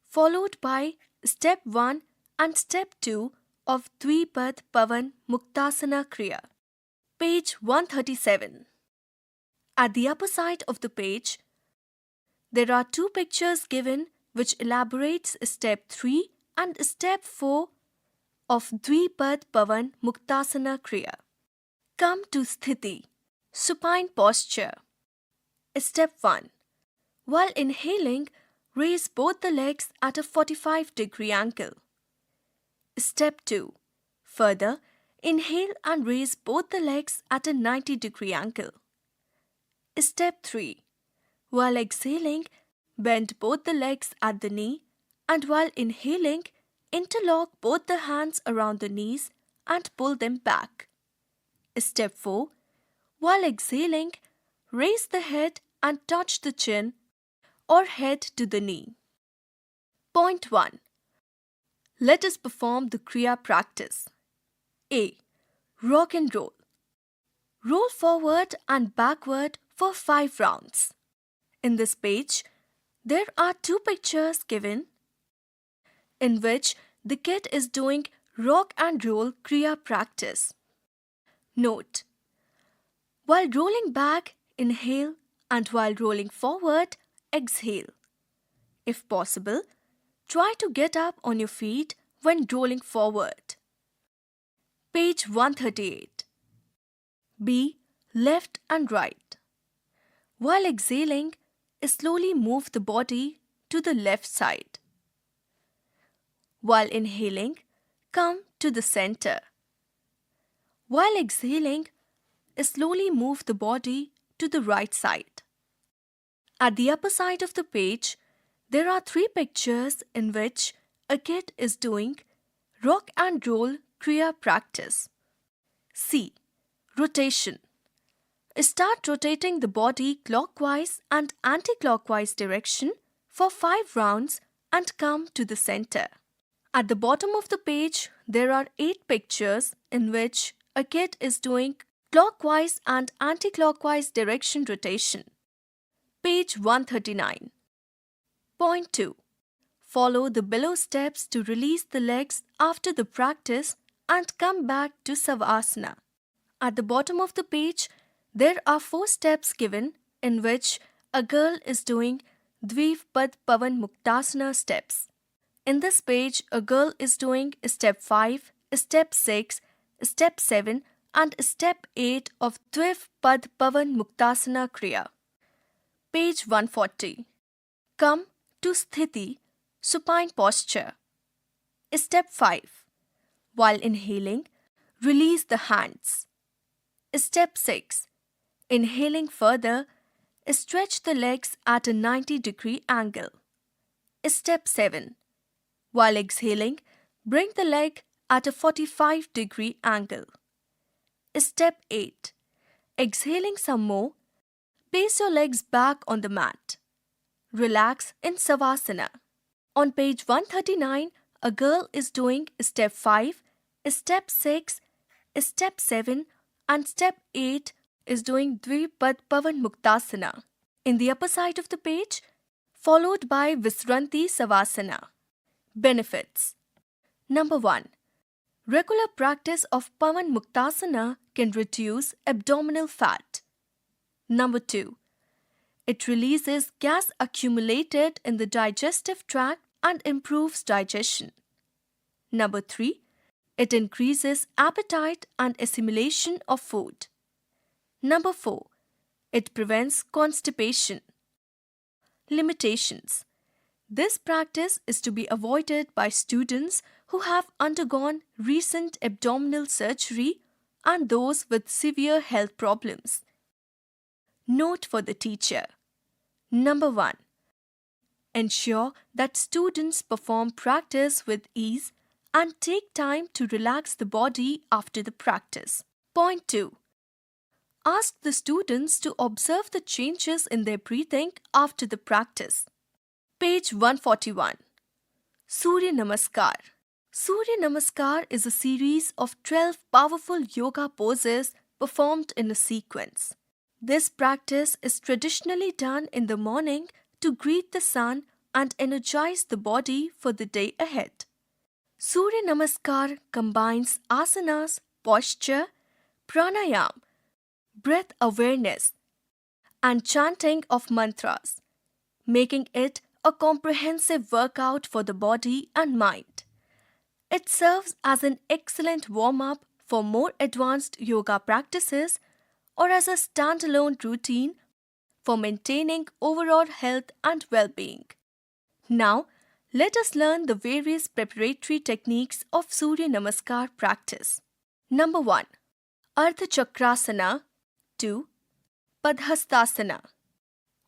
followed by step 1 and step 2 of Dvipad Pavan Muktasana Kriya. Page 137. At the upper side of the page, there are two pictures given which elaborates step 3 and step 4 of Dvipad Pavan Muktasana Kriya. Come to sthiti, supine posture. Step 1. While inhaling, raise both the legs at a 45-degree angle. Step 2. Further, inhale and raise both the legs at a 90-degree angle. Step 3. While exhaling, bend both the legs at the knee, and while inhaling, interlock both the hands around the knees and pull them back. Step 4. While exhaling, raise the head and touch the chin or head to the knee. Point 1. Let us perform the Kriya practice. A. Rock and roll. Roll forward and backward for 5 rounds. In this page, there are two pictures given in which the kid is doing rock and roll Kriya practice. Note: while rolling back, inhale, and while rolling forward, exhale. If possible, try to get up on your feet when rolling forward. Page 138. B. Left and right. While exhaling, slowly move the body to the left side. While inhaling, come to the center. While exhaling, slowly move the body to the right side. At the upper side of the page, there are 3 pictures in which a kid is doing rock and roll Kriya practice. C. Rotation. Start rotating the body clockwise and anti-clockwise direction for 5 rounds and come to the center. At the bottom of the page, there are 8 pictures in which a kid is doing clockwise and anti-clockwise direction rotation. Page 139. Point 2. Follow the below steps to release the legs after the practice and come back to Savasana. At the bottom of the page, there are 4 steps given in which a girl is doing Dvipad Pavan Muktasana steps. In this page, a girl is doing step 5, step 6, step 7 and step 8 of Dvipad Pavan Muktasana Kriya. Page 140. Come to sthiti, supine posture. Step 5. While inhaling, release the hands. Step 6. Inhaling further, stretch the legs at a 90-degree angle. Step 7. While exhaling, bring the leg at a 45-degree angle. Step 8. Exhaling some more, place your legs back on the mat. Relax in Savasana. On page 139, a girl is doing step 5, step 6, step 7 and step 8 is doing Dvipad Pavan Muktasana. In the upper side of the page, followed by Visranti Savasana. Benefits. Number 1. Regular practice of Pavan Muktasana can reduce abdominal fat. Number 2. It releases gas accumulated in the digestive tract and improves digestion. Number 3. It increases appetite and assimilation of food. Number 4. It prevents constipation. Limitations. This practice is to be avoided by students who have undergone recent abdominal surgery and those with severe health problems. Note for the teacher. Number 1. Ensure that students perform practice with ease and take time to relax the body after the practice. Point 2. Ask the students to observe the changes in their breathing after the practice. Page 141. Surya Namaskar. Surya Namaskar is a series of 12 powerful yoga poses performed in a sequence. This practice is traditionally done in the morning to greet the sun and energize the body for the day ahead. Surya Namaskar combines asanas, posture, pranayam, breath awareness, and chanting of mantras, making it a comprehensive workout for the body and mind. It serves as an excellent warm-up for more advanced yoga practices or as a standalone routine for maintaining overall health and well-being. Now, let us learn the various preparatory techniques of Surya Namaskar practice. Number 1. Ardha Chakrasana. 2. Padhastasana.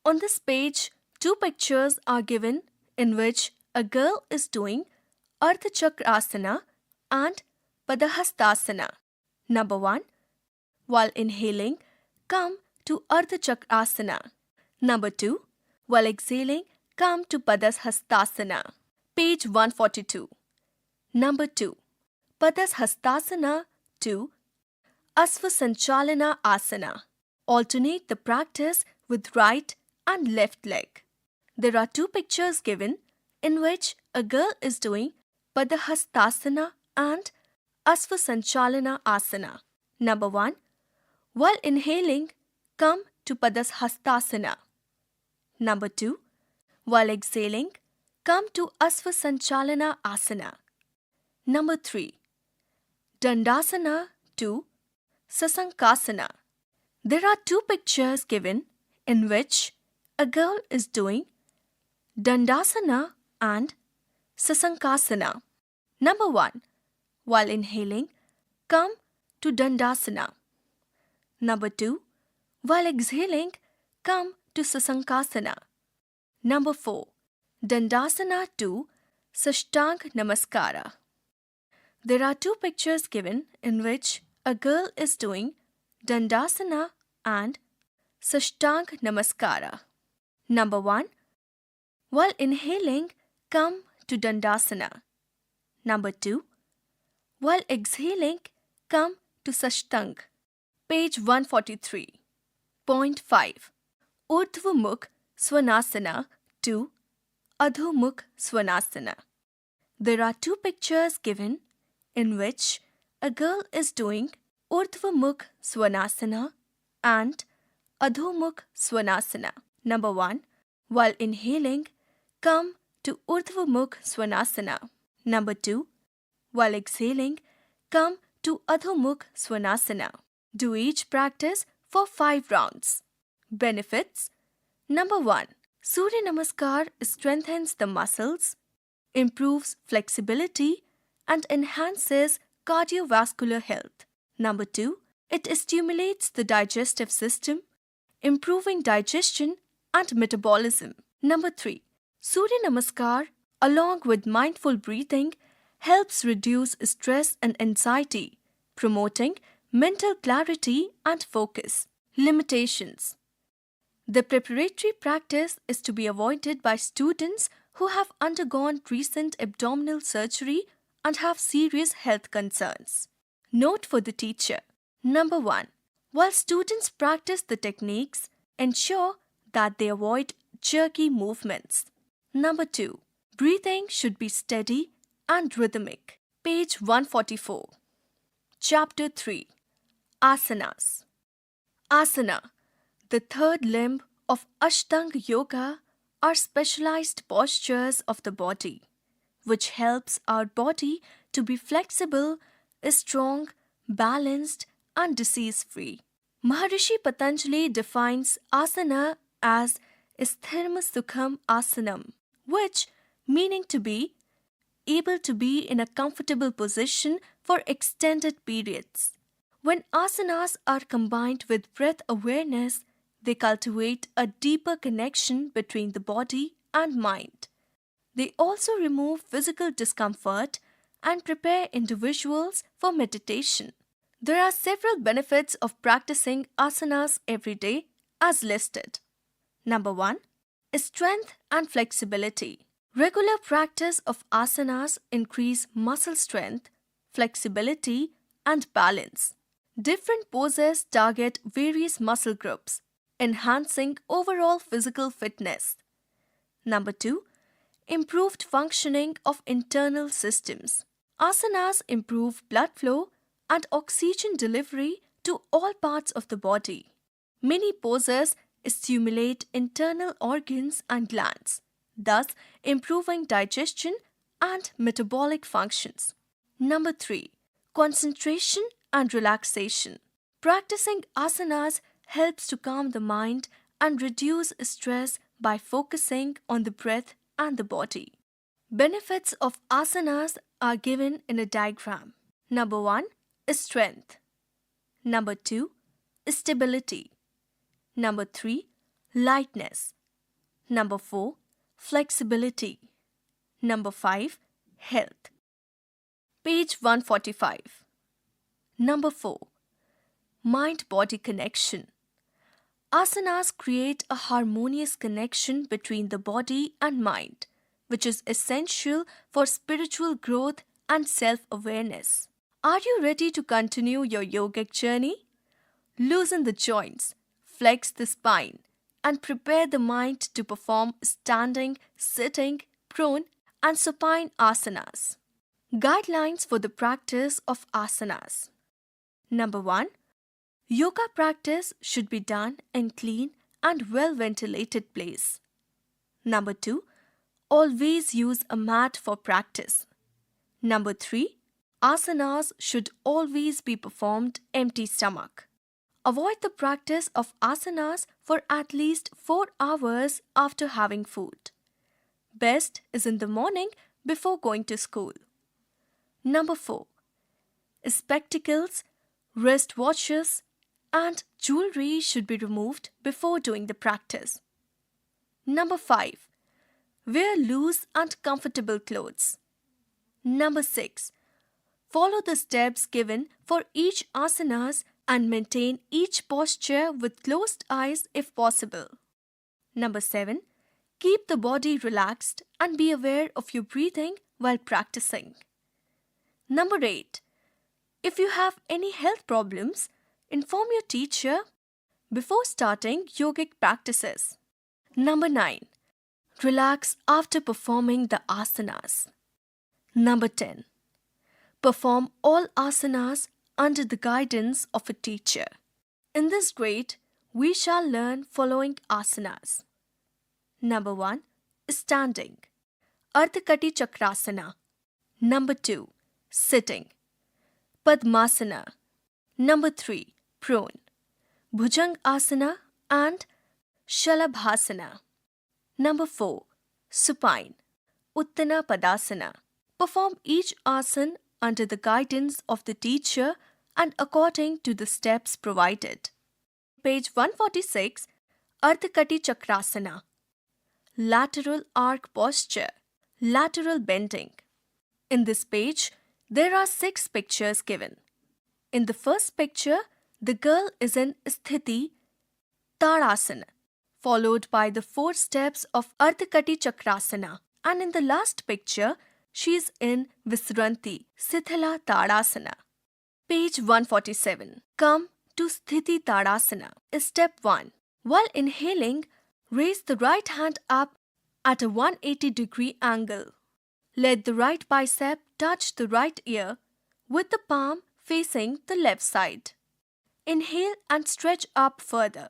On this page, two pictures are given in which a girl is doing Ardha Chakrasana and Padhastasana. Number 1. While inhaling, come to Ardha Chakrasana. Number 2. While exhaling, come to Padhastasana. Page 142. Number 2. Padhastasana. 2. Asvasanchalana Asana. Alternate the practice with right and left leg. There are two pictures given in which a girl is doing Padhastasana and Asvasanchalana Asana. Number 1. While inhaling, come to Padhastasana. Number 2. While exhaling, come to Asvasanchalana Asana. Number 3. Dandasana to Sasankasana. There are two pictures given in which a girl is doing Dandasana and Sasankasana. Number 1. While inhaling, come to Dandasana. Number 2. While exhaling, come to Sasankasana. Number 4. Dandasana to Sashtang Namaskara. There are two pictures given in which a girl is doing Dandasana and Sashtang Namaskara. Number 1. While inhaling, come to Dandasana. Number 2. While exhaling, come to Sashtang. Page 143. Point 5. Urdhvamukh Svanasana to Adhomukh Svanasana. There are two pictures given in which a girl is doing Urdhvamukh Svanasana and Adhomukh Svanasana. Number 1. While inhaling, come to Urdhvamukh Svanasana. Number 2. While exhaling, come to Adhomukh Svanasana. Do each practice for 5 rounds. Benefits. Number 1. Surya Namaskar strengthens the muscles, improves flexibility, and enhances cardiovascular health. Number 2. It stimulates the digestive system, improving digestion and metabolism. Number 3. Surya Namaskar, along with mindful breathing, helps reduce stress and anxiety, promoting mental clarity and focus. Limitations. The preparatory practice is to be avoided by students who have undergone recent abdominal surgery and have serious health concerns. Note for the teacher. Number 1. While students practice the techniques, ensure that they avoid jerky movements. Number 2. Breathing should be steady and rhythmic. Page 144. Chapter 3. Asanas. Asana, the third limb of Ashtanga Yoga, are specialized postures of the body, which helps our body to be flexible, strong, balanced, and disease-free. Maharishi Patanjali defines asana as Sthirma Sukham Asanam, which meaning to be able to be in a comfortable position for extended periods. When asanas are combined with breath awareness, they cultivate a deeper connection between the body and mind. They also remove physical discomfort and prepare individuals for meditation. There are several benefits of practicing asanas every day as listed. Number 1. Strength and flexibility. Regular practice of asanas increase muscle strength, flexibility, and balance. Different poses target various muscle groups, enhancing overall physical fitness. Number 2. Improved functioning of internal systems. Asanas improve blood flow and oxygen delivery to all parts of the body. Many poses stimulate internal organs and glands, thus improving digestion and metabolic functions. Number 3. Concentration and relaxation. Practicing asanas helps to calm the mind and reduce stress by focusing on the breath and the body. Benefits of asanas are given in a diagram. Number 1. Strength. Number 2. Stability. Number 3. Lightness. Number 4. Flexibility. Number 5. Health. Page 145. Number 4. Mind-body connection. Asanas create a harmonious connection between the body and mind, which is essential for spiritual growth and self-awareness. Are you ready to continue your yogic journey? Loosen the joints, flex the spine, and prepare the mind to perform standing, sitting, prone, and supine asanas. Guidelines for the practice of asanas. Number 1. Yoga practice should be done in clean and well-ventilated place. Number 2. Always use a mat for practice. Number 3. Asanas should always be performed empty stomach. Avoid the practice of asanas for at least 4 hours after having food. Best is in the morning before going to school. Number 4. Spectacles, wristwatches, and jewelry should be removed before doing the practice. Number 5. Wear loose and comfortable clothes. Number 6. Follow the steps given for each asanas and maintain each posture with closed eyes if possible. Number 7. Keep the body relaxed and be aware of your breathing while practicing. Number 8. If you have any health problems, inform your teacher before starting yogic practices. Number 9. Relax after performing the asanas. Number 10. Perform all asanas under the guidance of a teacher. In this grade, we shall learn following asanas. Number 1. Standing. Ardhakati Chakrasana. Number 2. Sitting. Padmasana. Number 3. Prone. Bhujang Asana and Shalabhasana. Number 4. Supine. Uttana Padasana. Perform each asana under the guidance of the teacher and according to the steps provided. Page 146. Ardhakati Chakrasana. Lateral arc posture. Lateral bending. In this page, there are 6 pictures given. In the first picture, the girl is in Sthiti Tadasana, followed by the 4 steps of Ardhakati Chakrasana, and in the last picture, she is in Visranti Sithila Tadasana. Page 147. Come to Sthiti Tadasana. Step 1. While inhaling, raise the right hand up at a 180-degree angle. Let the right bicep touch the right ear with the palm facing the left side. Inhale and stretch up further.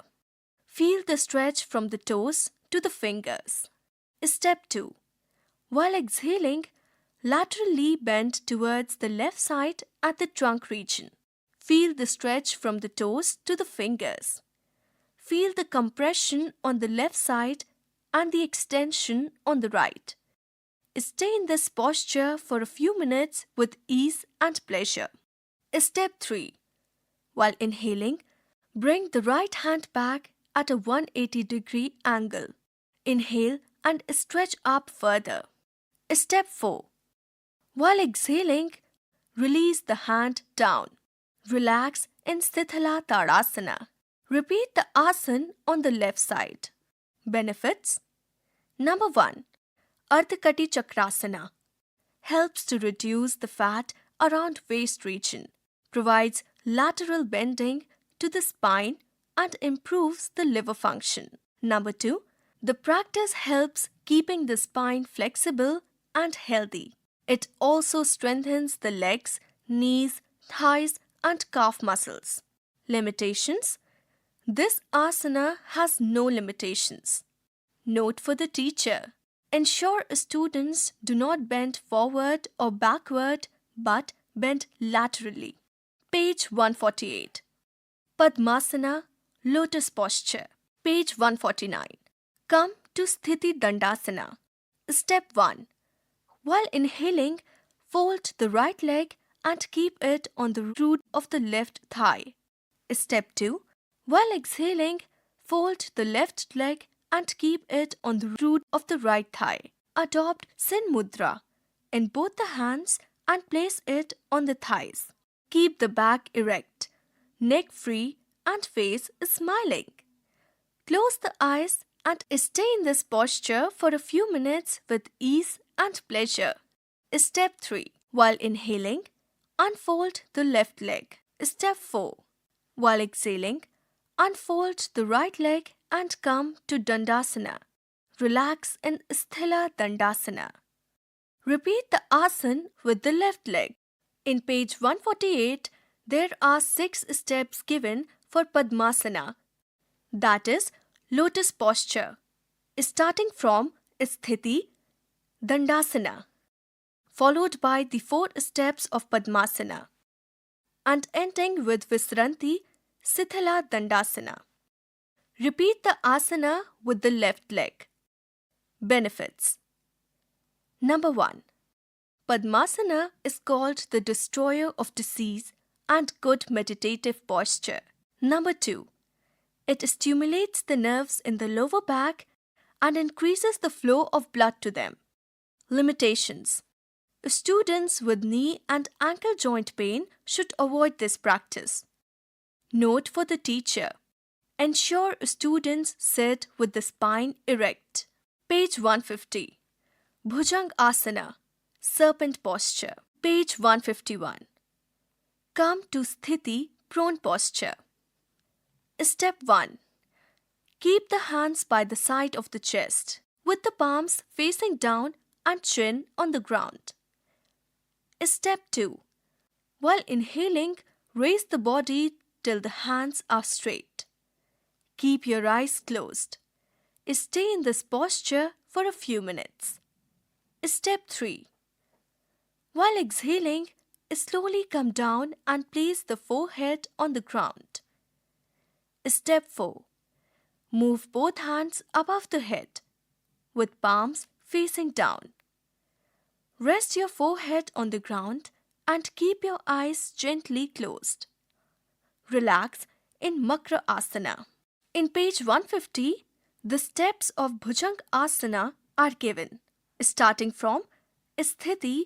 Feel the stretch from the toes to the fingers. Step 2. While exhaling, laterally bend towards the left side at the trunk region. Feel the stretch from the toes to the fingers. Feel the compression on the left side and the extension on the right. Stay in this posture for a few minutes with ease and pleasure. Step 3. While inhaling, bring the right hand back at a 180-degree angle. Inhale and stretch up further. Step 4. While exhaling, release the hand down. Relax in Sthithala Tadasana. Repeat the asana on the left side. Benefits. Number 1. Ardhakati Chakrasana helps to reduce the fat around waist region, provides lateral bending to the spine and improves the liver function. Number 2, the practice helps keeping the spine flexible and healthy. It also strengthens the legs, knees, thighs, and calf muscles. Limitations: this asana has no limitations. Note for the teacher: ensure students do not bend forward or backward but bend laterally. Page 148. Padmasana, lotus posture. Page 149. Come to Sthiti Dandasana. Step 1. While inhaling, fold the right leg and keep it on the root of the left thigh. Step 2. While exhaling, fold the left leg and keep it on the root of the right thigh. Adopt Sin Mudra in both the hands and place it on the thighs. Keep the back erect, neck free, and face smiling. Close the eyes and stay in this posture for a few minutes with ease and pleasure. Step 3. While inhaling, unfold the left leg. Step 4. While exhaling, unfold the right leg and come to Dandasana. Relax in Sthila Dandasana. Repeat the asana with the left leg. In page 148, there are 6 steps given for Padmasana, that is, lotus posture, starting from Sthiti, Dandasana, followed by the 4 steps of Padmasana, and ending with Visranti, Sithila Dandasana. Repeat the asana with the left leg. Benefits. Number 1. Padmasana is called the destroyer of disease and good meditative posture. Number 2. It stimulates the nerves in the lower back and increases the flow of blood to them. Limitations. Students with knee and ankle joint pain should avoid this practice. Note for the teacher: ensure students sit with the spine erect. Page 150. Bhujang Asana, serpent posture. Page 151. Come to Sthiti, prone posture. Step 1. Keep the hands by the side of the chest, with the palms facing down and chin on the ground. Step 2. While inhaling, raise the body till the hands are straight. Keep your eyes closed. Stay in this posture for a few minutes. Step 3. While exhaling, slowly come down and place the forehead on the ground. Step 4. Move both hands above the head, with palms facing down. Rest your forehead on the ground and keep your eyes gently closed. Relax in Makra Asana. In page 150, the steps of Bhujang Asana are given, starting from Sthiti,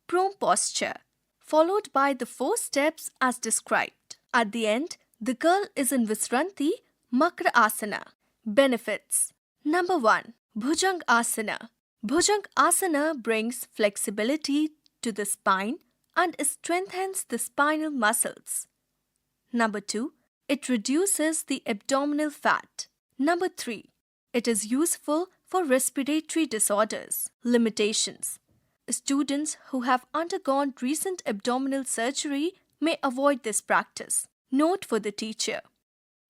prone posture, followed by the 4 steps as described. At the end, the girl is in Visranti, Makra Asana. Benefits. Number 1. Bhujang Asana. Bhujang Asana brings flexibility to the spine and strengthens the spinal muscles. Number 2. It reduces the abdominal fat. Number 3. It is useful for respiratory disorders. Limitations. Students who have undergone recent abdominal surgery may avoid this practice. Note for the teacher.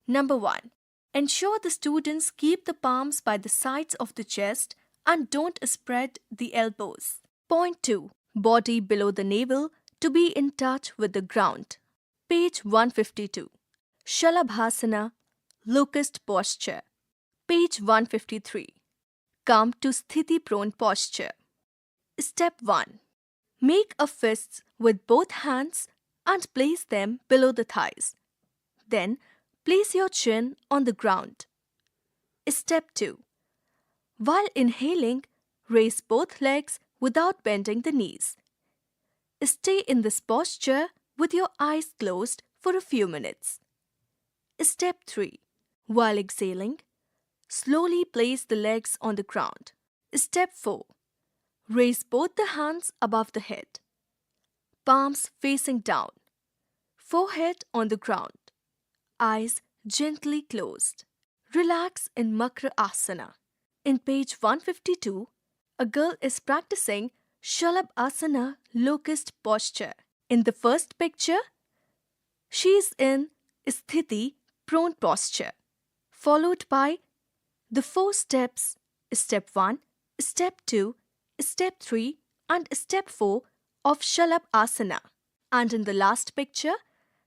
Number 1. Ensure the students keep the palms by the sides of the chest and don't spread the elbows. Point 2. Body below the navel to be in touch with the ground. Page 152. Shalabhasana, locust posture. Page 153. Come to Sthiti prone posture. Step 1. Make a fist with both hands and place them below the thighs. Then place your chin on the ground. Step 2. While inhaling, raise both legs without bending the knees. Stay in this posture with your eyes closed for a few minutes. Step 3. While exhaling, slowly place the legs on the ground. Step 4. Raise both the hands above the head. Palms facing down. Forehead on the ground. Eyes gently closed. Relax in Makra Asana. In page 152, a girl is practicing Shalabhasana locust posture. In the first picture, she is in Sthiti prone posture, followed by the 4 steps: step 1, step 2, step 3, and step 4 of Shalabhasana. And in the last picture,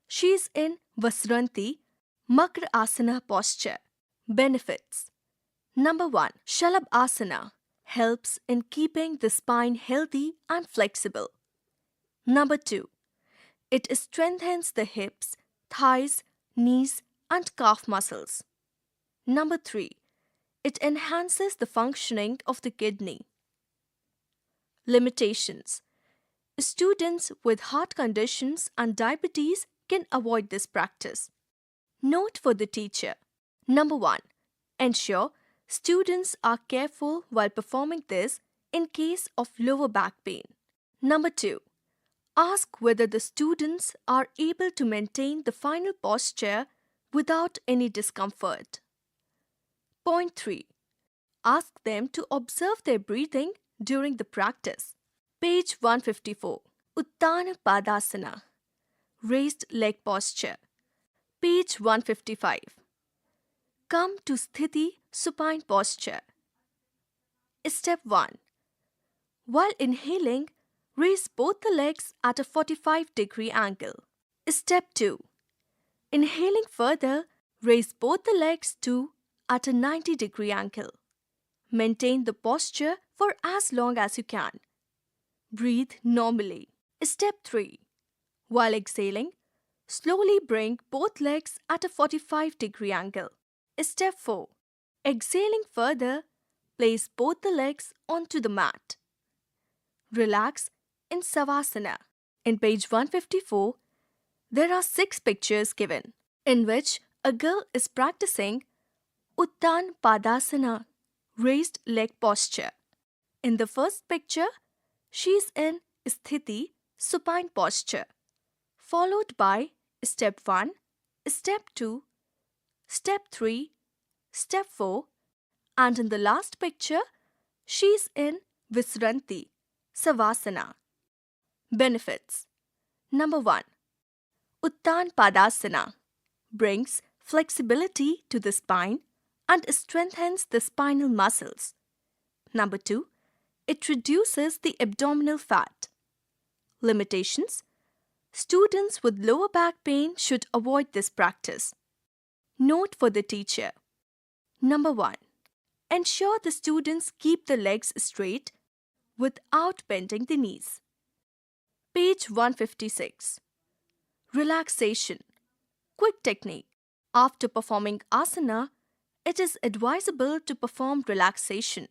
she is in Vasranti Makra Asana posture. Benefits. Number 1. Shalabhasana helps in keeping the spine healthy and flexible. Number 2. It strengthens the hips, thighs, knees, and calf muscles. Number 3. It enhances the functioning of the kidney. Limitations. Students with heart conditions and diabetes can avoid this practice. Note for the teacher. Number 1. Ensure students are careful while performing this in case of lower back pain. Number 2. Ask whether the students are able to maintain the final posture without any discomfort. Point 3. Ask them to observe their breathing during the practice. Page 154. Uttana Padasana. Raised leg posture. Page 155. Come to Sthiti supine posture. Step 1. While inhaling, raise both the legs at a 45-degree angle. Step 2. Inhaling further, raise both the legs too at a 90-degree angle. Maintain the posture for as long as you can. Breathe normally. Step 3. While exhaling, slowly bring both legs at a 45-degree angle. Step 4. Exhaling further, place both the legs onto the mat. Relax in Savasana. In page 154, there are 6 pictures given, in which a girl is practicing Uttan Padasana, raised leg posture. In the first picture, she is in Sthiti supine posture, followed by step 1, step 2, step 3, step 4, and in the last picture, she is in Visranti Savasana. Benefits. Number 1. Uttan Padasana brings flexibility to the spine and strengthens the spinal muscles. Number 2. It reduces the abdominal fat. Limitations. Students with lower back pain should avoid this practice. Note for the teacher. Number 1. Ensure the students keep the legs straight without bending the knees. Page 156. Relaxation. Quick technique. After performing asana, it is advisable to perform relaxation.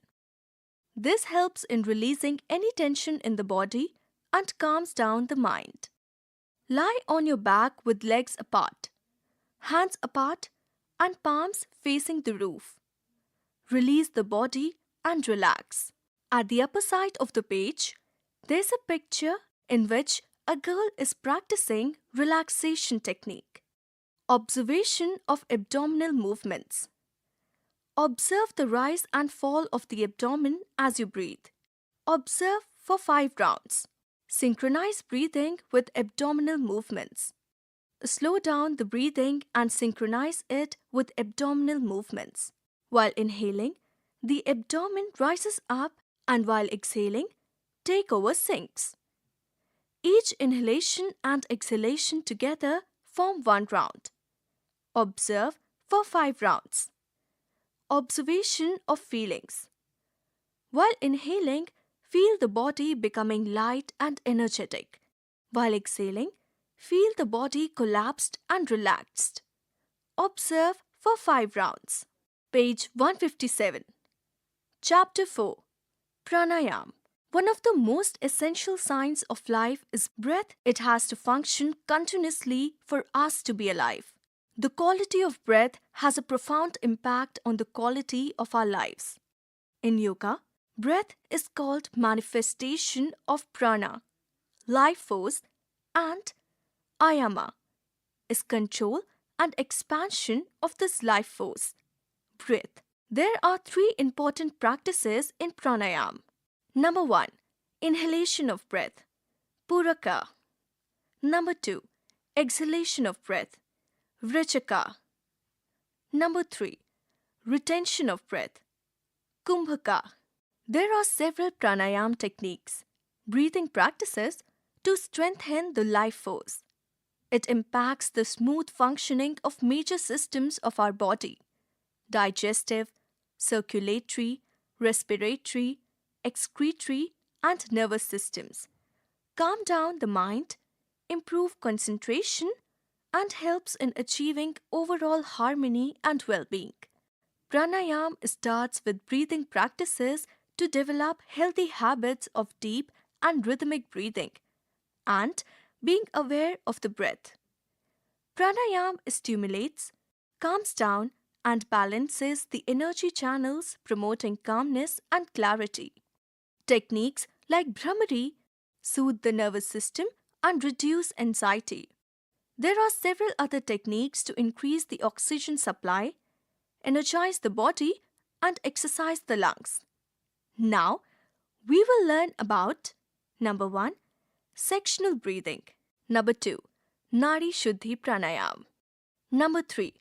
This helps in releasing any tension in the body and calms down the mind. Lie on your back with legs apart, hands apart, and palms facing the roof. Release the body and relax. At the upper side of the page, there's a picture in which a girl is practicing relaxation technique. Observation of abdominal movements. Observe the rise and fall of the abdomen as you breathe. Observe for 5 rounds. Synchronize breathing with abdominal movements. Slow down the breathing and synchronize it with abdominal movements. While inhaling, the abdomen rises up, and while exhaling, takeover sinks. Each inhalation and exhalation together form 1 round. Observe for 5 rounds. Observation of feelings. While inhaling, feel the body becoming light and energetic. While exhaling, feel the body collapsed and relaxed. Observe for 5 rounds. Page 157. Chapter 4. Pranayam. One of the most essential signs of life is breath. It has to function continuously for us to be alive. The quality of breath has a profound impact on the quality of our lives. In yoga, breath is called manifestation of prana, life force, and ayama, is control and expansion of this life force. Breath. There are 3 important practices in pranayam. Number 1. Inhalation of breath. Puraka. Number 2. Exhalation of breath. Vrichaka. Number 3. Retention of breath. Kumbhaka. There are several pranayam techniques, breathing practices to strengthen the life force. It impacts the smooth functioning of major systems of our body: digestive, circulatory, respiratory, excretory, and nervous systems. Calm down the mind, improve concentration, and helps in achieving overall harmony and well-being. Pranayam starts with breathing practices to develop healthy habits of deep and rhythmic breathing and being aware of the breath. Pranayam stimulates, calms down, and balances the energy channels, promoting calmness and clarity. Techniques like Bhramari soothe the nervous system and reduce anxiety. There are several other techniques to increase the oxygen supply, energize the body, and exercise the lungs. Now, we will learn about number 1. Sectional breathing. Number 2. Nadi Shuddhi Pranayam. Number 3.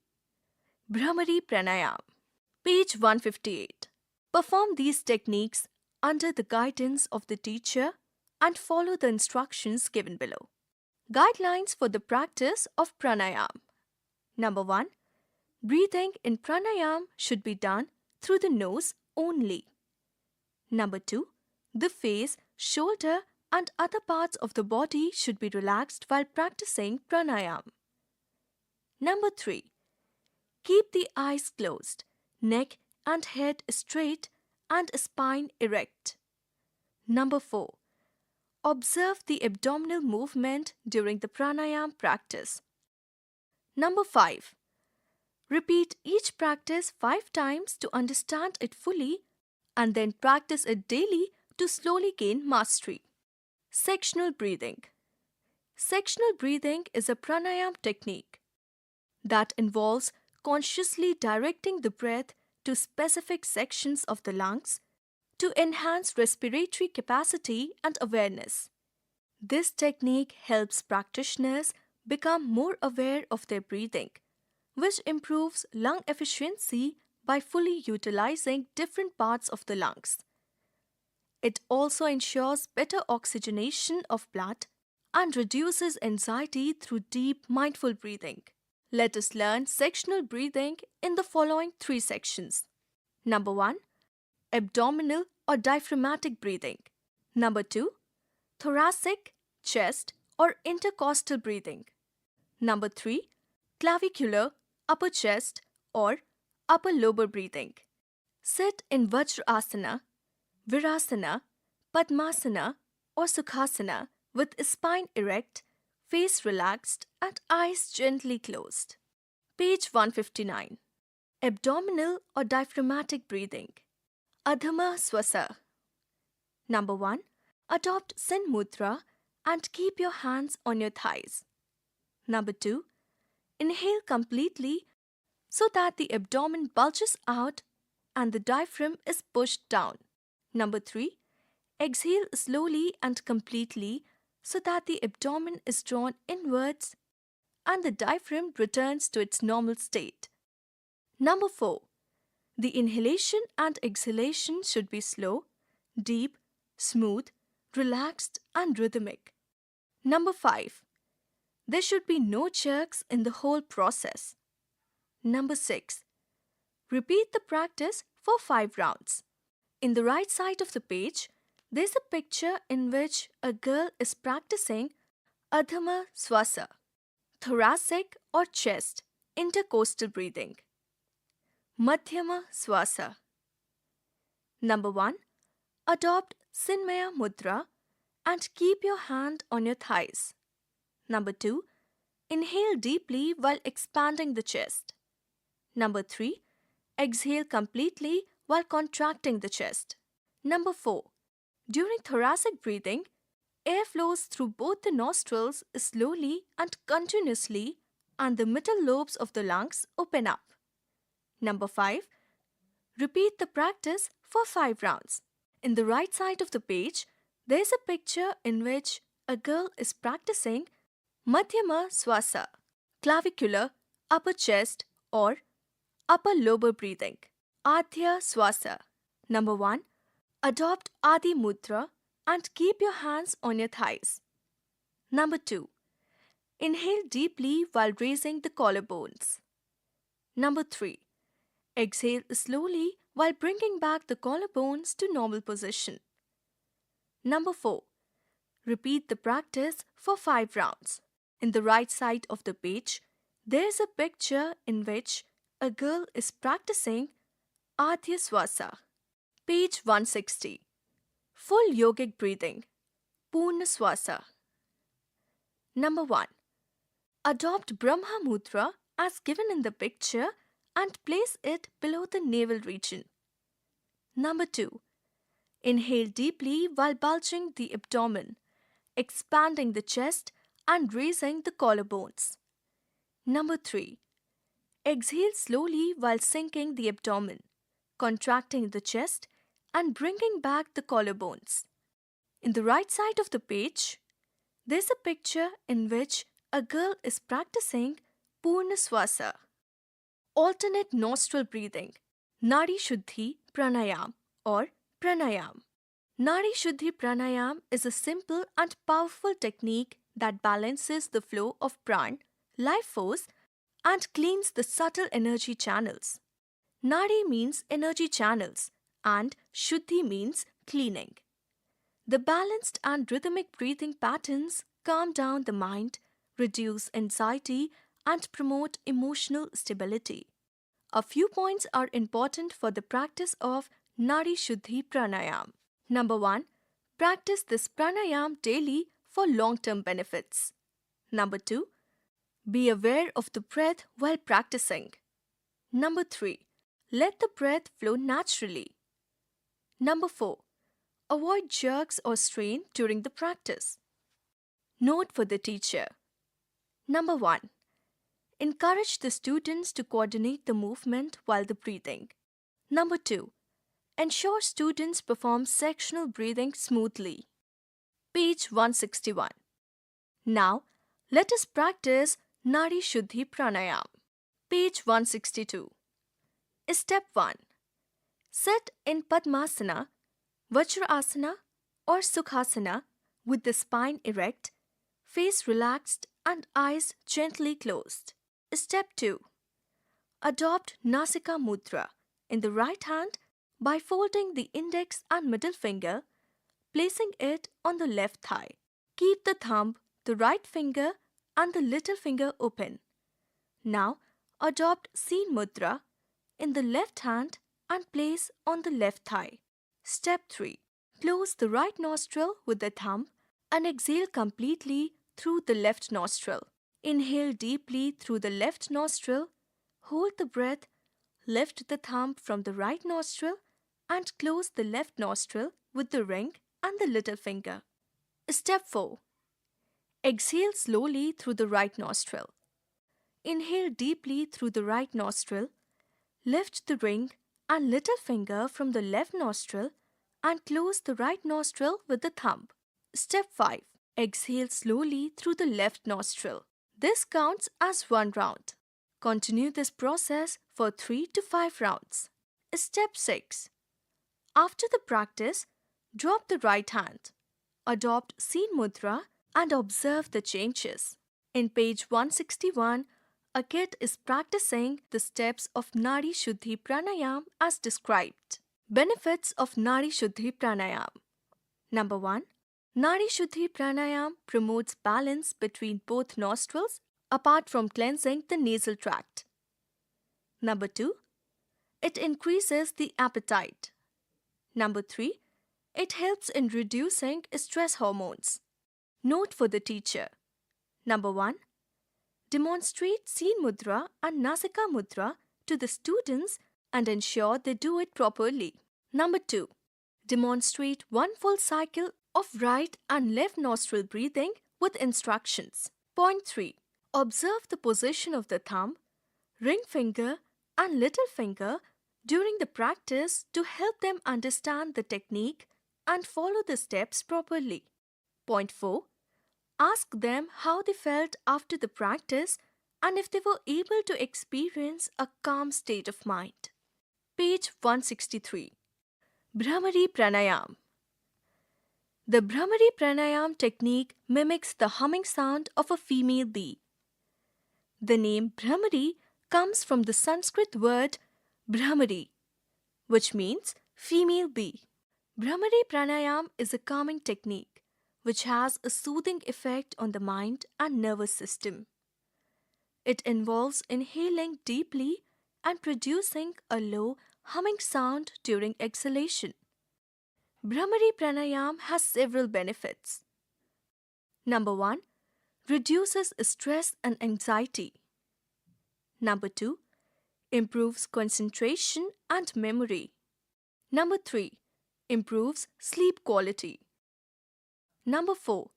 Bhramari Pranayam. Page 158. Perform these techniques under the guidance of the teacher and follow the instructions given below. Guidelines for the practice of pranayam. Number 1. Breathing in pranayam should be done through the nose only. Number 2. The face, shoulder, and other parts of the body should be relaxed while practicing pranayam. Number 3. Keep the eyes closed, neck and head straight, and spine erect. Number 4. Observe the abdominal movement during the pranayam practice. Number 5. Repeat each practice 5 times to understand it fully, and then practice it daily to slowly gain mastery. Sectional breathing. Sectional breathing is a pranayam technique that involves consciously directing the breath to specific sections of the lungs to enhance respiratory capacity and awareness. This technique helps practitioners become more aware of their breathing, which improves lung efficiency by fully utilizing different parts of the lungs. It also ensures better oxygenation of blood and reduces anxiety through deep mindful breathing. Let us learn sectional breathing in the following 3 sections. Number 1. Abdominal or diaphragmatic breathing. Number 2. Thoracic, chest, or intercostal breathing. Number 3. Clavicular, upper chest, or upper lobar breathing. Sit in Vajrasana, Virasana, Padmasana, or Sukhasana with spine erect, face relaxed, and eyes gently closed. Page 159. Abdominal or diaphragmatic breathing. Adhama Swasa. Number 1. Adopt Sin Mudra and keep your hands on your thighs. Number 2. Inhale completely so that the abdomen bulges out and the diaphragm is pushed down. Number 3. Exhale slowly and completely so that the abdomen is drawn inwards and the diaphragm returns to its normal state. Number 4. The inhalation and exhalation should be slow, deep, smooth, relaxed, and rhythmic. Number 5. There should be no jerks in the whole process. Number 6. Repeat the practice for 5 rounds. In the right side of the page, there's a picture in which a girl is practicing Adhama Swasa, thoracic or chest, intercostal breathing. Madhyama Swasa. Number 1. Adopt Sinmaya Mudra and keep your hand on your thighs. Number 2. Inhale deeply while expanding the chest. Number 3. Exhale completely while contracting the chest. Number 4. During thoracic breathing, air flows through both the nostrils slowly and continuously and the middle lobes of the lungs open up. Number 5. Repeat the practice for 5 rounds. In the right side of the page, there is a picture in which a girl is practicing Madhyama Swasa, clavicular, upper chest or upper lobar breathing. Adhya Swasa. Number 1. Adopt Adi Mudra and keep your hands on your thighs. Number 2. Inhale deeply while raising the collarbones. Number 3. Exhale slowly while bringing back the collarbones to normal position. Number 4. Repeat the practice for 5 rounds. In the right side of the page, there is a picture in which a girl is practicing Adhya Swasa. Page 160. Full yogic breathing. Purna Swasa. Number 1. Adopt Brahma Mudra as given in the picture and place it below the navel region. Number 2. Inhale deeply while bulging the abdomen, expanding the chest and raising the collarbones. Number 3. Exhale slowly while sinking the abdomen, contracting the chest and bringing back the collarbones. In the right side of the page, there's a picture in which a girl is practicing Purna Swasa. Alternate nostril breathing, Nadi Shuddhi Pranayam or Pranayam. Nadi Shuddhi Pranayam is a simple and powerful technique that balances the flow of pran, life force, and cleans the subtle energy channels. Nadi means energy channels and Shuddhi means cleaning. The balanced and rhythmic breathing patterns calm down the mind, reduce anxiety, and promote emotional stability. A few points are important for the practice of Nadi Shuddhi Pranayam. Number 1. Practice this pranayam daily for long-term benefits. Number 2. Be aware of the breath while practicing. Number 3. Let the breath flow naturally. Number 4. Avoid jerks or strain during the practice. Note for the teacher. Number 1. Encourage the students to coordinate the movement while the breathing. Number 2. Ensure students perform sectional breathing smoothly. Page 161. Now, let us practice Nadi Shuddhi Pranayam. Page 162. Step 1. Sit in Padmasana, Vajrasana or Sukhasana with the spine erect, face relaxed and eyes gently closed. Step 2. Adopt Nasika Mudra in the right hand by folding the index and middle finger, placing it on the left thigh. Keep the thumb, the right finger and the little finger open. Now adopt Seen Mudra in the left hand and place on the left thigh. Step 3. Close the right nostril with the thumb and exhale completely through the left nostril. Inhale deeply through the left nostril, hold the breath, lift the thumb from the right nostril and close the left nostril with the ring and the little finger. Step 4. Exhale slowly through the right nostril. Inhale deeply through the right nostril, lift the ring and little finger from the left nostril and close the right nostril with the thumb. Step 5. Exhale slowly through the left nostril. This counts as 1 round. Continue this process for 3 to 5 rounds. Step 6. After the practice, drop the right hand. Adopt Seen Mudra and observe the changes. In page 161, a kid is practicing the steps of Nadi Shuddhi Pranayam as described. Benefits of Nadi Shuddhi Pranayam. Number 1. Nadi Shuddhi Pranayam promotes balance between both nostrils apart from cleansing the nasal tract. Number 2. It increases the appetite. Number 3. It helps in reducing stress hormones. Note for the teacher. Number 1. Demonstrate Seen Mudra and Nasika Mudra to the students and ensure they do it properly. Number 2. Demonstrate 1 full cycle of right and left nostril breathing with instructions. Point 3. Observe the position of the thumb, ring finger, and little finger during the practice to help them understand the technique and follow the steps properly. Point 4. Ask them how they felt after the practice and if they were able to experience a calm state of mind. Page 163. Bhramari Pranayam. The Bhramari Pranayam technique mimics the humming sound of a female bee. The name Bhramari comes from the Sanskrit word Bhramari, which means female bee. Bhramari Pranayam is a calming technique which has a soothing effect on the mind and nervous system. It involves inhaling deeply and producing a low humming sound during exhalation. Bhramari Pranayam has several benefits. Number 1. Reduces stress and anxiety. Number 2. Improves concentration and memory. Number 3. Improves sleep quality. Number 4.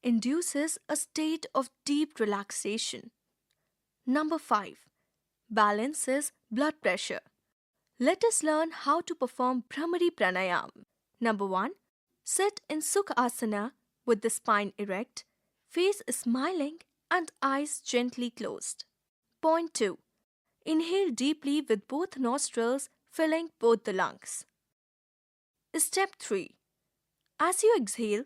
Induces a state of deep relaxation. Number 5. Balances blood pressure. Let us learn how to perform Bhramari Pranayam. Number 1. Sit in Sukhasana with the spine erect, face smiling and eyes gently closed. Point 2. Inhale deeply with both nostrils, filling both the lungs. Step 3. As you exhale,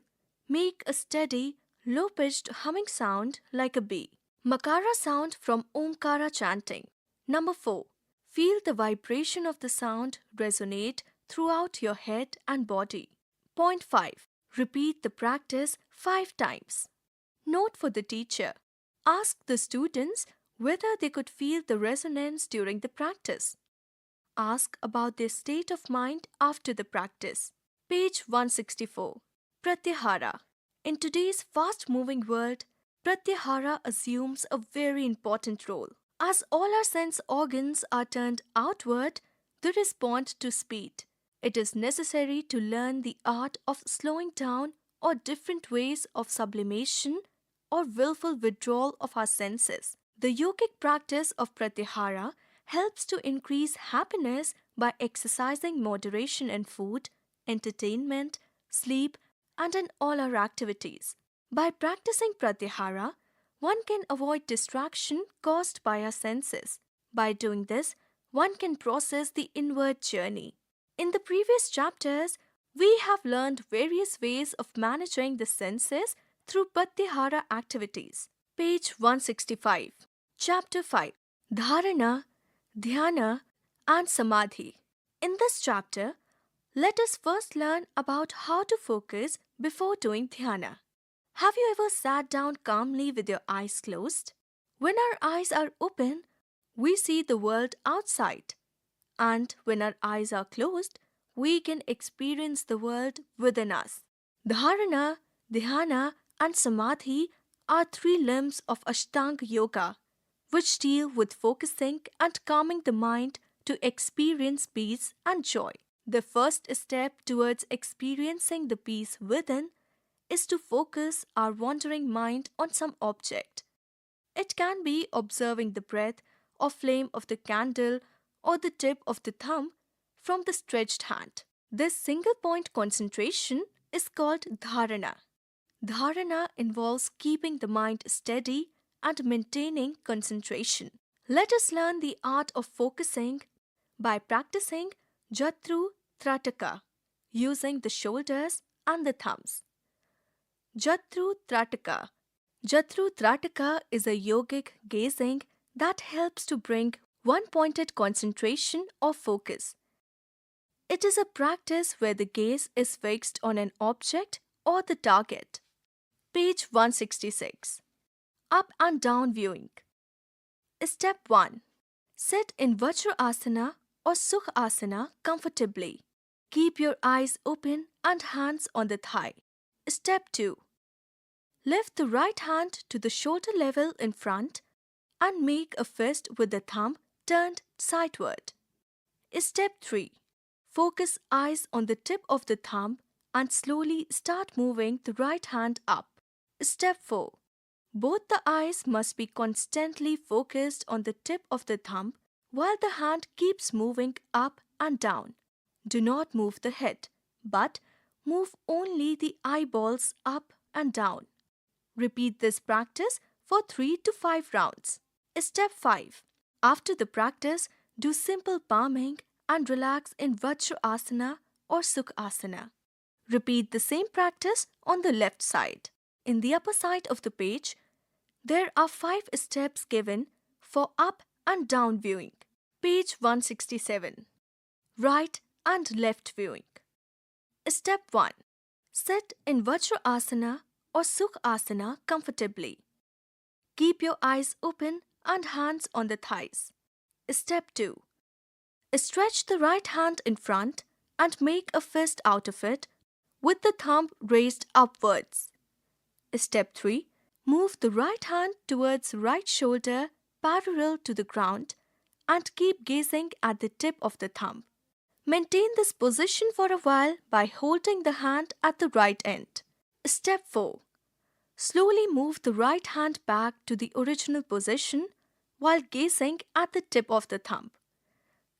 make a steady, low-pitched humming sound like a bee. Makara sound from Omkara chanting. Number 4. Feel the vibration of the sound resonate throughout your head and body. Point 5. Repeat the practice 5 times. Note for the teacher. Ask the students whether they could feel the resonance during the practice. Ask about their state of mind after the practice. Page 164. Pratyahara. In today's fast-moving world, Pratyahara assumes a very important role. As all our sense organs are turned outward, they respond to speed. It is necessary to learn the art of slowing down or different ways of sublimation or willful withdrawal of our senses. The yogic practice of Pratyahara helps to increase happiness by exercising moderation in food, entertainment, sleep, and in all our activities. By practicing Pratyahara, one can avoid distraction caused by our senses. By doing this, one can process the inward journey. In the previous chapters, we have learned various ways of managing the senses through Pratyahara activities. Page 165. Chapter 5. Dharana, Dhyana and Samadhi. In this chapter, let us first learn about how to focus before doing dhyana. Have you ever sat down calmly with your eyes closed? When our eyes are open, we see the world outside. And when our eyes are closed, we can experience the world within us. Dharana, Dhyana and Samadhi are 3 limbs of Ashtanga Yoga, which deal with focusing and calming the mind to experience peace and joy. The first step towards experiencing the peace within is to focus our wandering mind on some object. It can be observing the breath or flame of the candle or the tip of the thumb from the stretched hand. This single point concentration is called dharana. Dharana involves keeping the mind steady and maintaining concentration. Let us learn the art of focusing by practicing Jatru Trataka using the shoulders and the thumbs. Jatru Trataka. Jatru Trataka is a yogic gazing that helps to bring one-pointed concentration or focus. It is a practice where the gaze is fixed on an object or the target. Page 166. Up and down viewing. Step 1. Sit in Vajrasana or Sukhasana comfortably. Keep your eyes open and hands on the thigh. Step 2. Lift the right hand to the shoulder level in front and make a fist with the thumb turned sideward. Step 3. Focus eyes on the tip of the thumb and slowly start moving the right hand up. Step 4. Both the eyes must be constantly focused on the tip of the thumb while the hand keeps moving up and down. Do not move the head, but move only the eyeballs up and down. Repeat this practice for 3 to 5 rounds. Step 5. After the practice, do simple palming and relax in Vajrasana or Sukhasana. Repeat the same practice on the left side. In the upper side of the page, there are 5 steps given for up and down viewing. Page 167. Right and left viewing. Step 1. Sit in Vajrasana or Sukhasana comfortably. Keep your eyes open and hands on the thighs. Step 2. Stretch the right hand in front and make a fist out of it with the thumb raised upwards. Step 3. Move the right hand towards right shoulder parallel to the ground and keep gazing at the tip of the thumb. Maintain this position for a while by holding the hand at the right end. Step 4. Slowly move the right hand back to the original position while gazing at the tip of the thumb.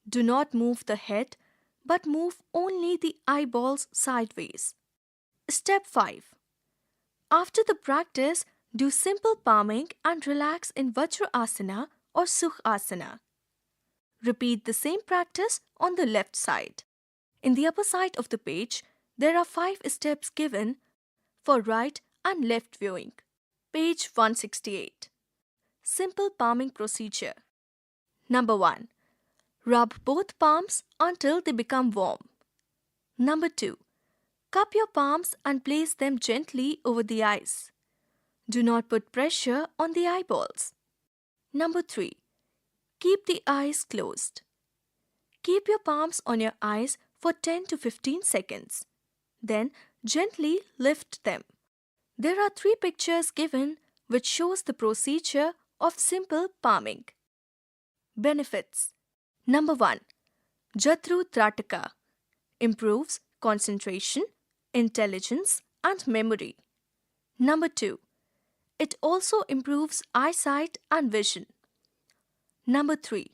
Do not move the head, but move only the eyeballs sideways. Step 5. After the practice, do simple palming and relax in Vajrasana or Sukhasana. Repeat the same practice on the left side. In the upper side of the page, there are 5 steps given for right and left viewing. Page 168. Simple palming procedure. Number 1. Rub both palms until they become warm. Number 2. Cup your palms and place them gently over the eyes. Do not put pressure on the eyeballs. Number 3. Keep the eyes closed. Keep your palms on your eyes for 10 to 15 seconds. Then gently lift them. There are 3 pictures given which shows the procedure of simple palming. Benefits. Number 1. Jatru Trataka improves concentration, intelligence and memory. Number 2. It also improves eyesight and vision. Number 3.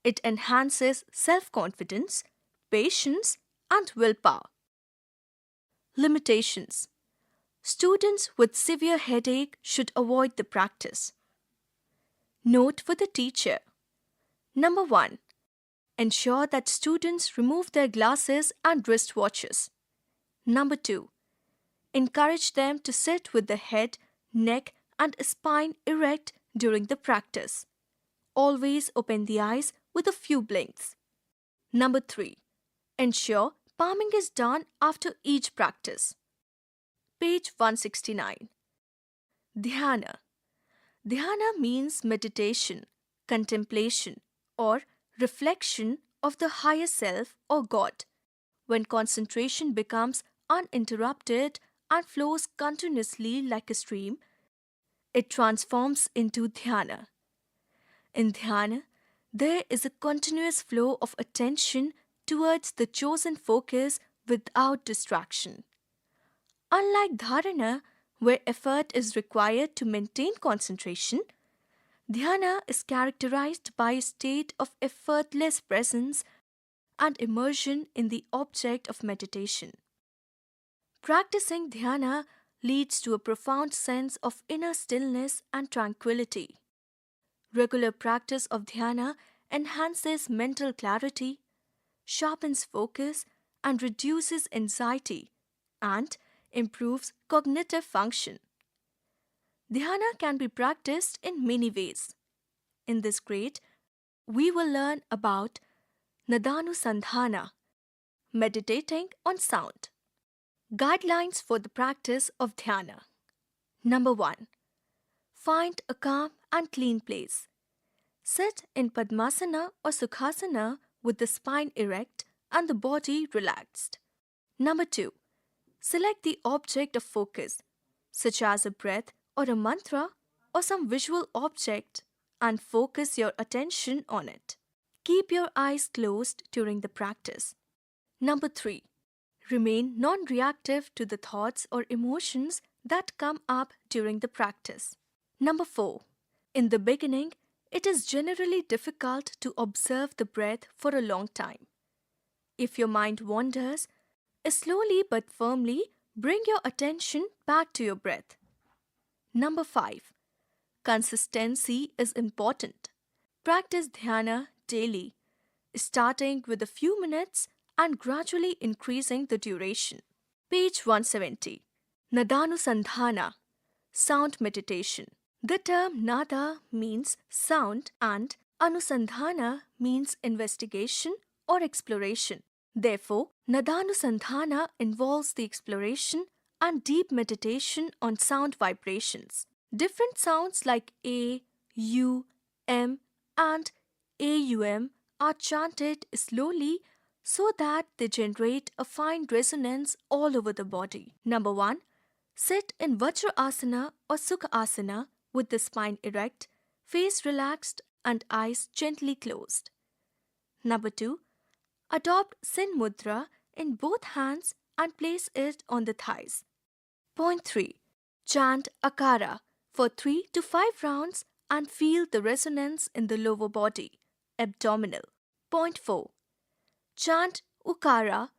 It enhances self-confidence, patience and willpower. Limitations. Students with severe headache should avoid the practice. Note for the teacher. Number 1. Ensure that students remove their glasses and wristwatches. Number 2. Encourage them to sit with the head, neck and spine erect during the practice. Always open the eyes with a few blinks. Number 3. Ensure palming is done after each practice. Page 169. Dhyana. Dhyana means meditation, contemplation, or reflection of the higher self or God, when concentration becomes uninterrupted and flows continuously like a stream. It transforms into dhyana. In dhyana, there is a continuous flow of attention towards the chosen focus without distraction. Unlike dharana, where effort is required to maintain concentration, dhyana is characterized by a state of effortless presence and immersion in the object of meditation. Practicing dhyana leads to a profound sense of inner stillness and tranquility. Regular practice of dhyana enhances mental clarity, sharpens focus, and reduces anxiety, and improves cognitive function. Dhyana can be practiced in many ways. In this grade, we will learn about Nadanusandhana, meditating on sound. Guidelines for the practice of dhyana. Number 1. Find a calm and clean place. Sit in Padmasana or Sukhasana with the spine erect and the body relaxed. Number 2. Select the object of focus, such as a breath or a mantra or some visual object, and focus your attention on it. Keep your eyes closed during the practice. Number 3. Remain non-reactive to the thoughts or emotions that come up during the practice. Number 4. In the beginning, it is generally difficult to observe the breath for a long time. If your mind wanders, slowly but firmly bring your attention back to your breath. Number 5. Consistency is important. Practice dhyana daily, starting with a few minutes and gradually increasing the duration. Page 170. Nadanusandhana, sound meditation. The term nada means sound and anusandhana means investigation or exploration. Therefore, nadanusandhana involves the exploration and deep meditation on sound vibrations. Different sounds like A, U, M, and AUM are chanted slowly so that they generate a fine resonance all over the body. Number 1. Sit in Vajrasana or Sukhasana with the spine erect, face relaxed, and eyes gently closed. Number 2. Adopt Sin Mudra in both hands and place it on the thighs. Point 3. Chant Akara for 3 to 5 rounds and feel the resonance in the lower body, abdominal. Point 4. Chant Ukara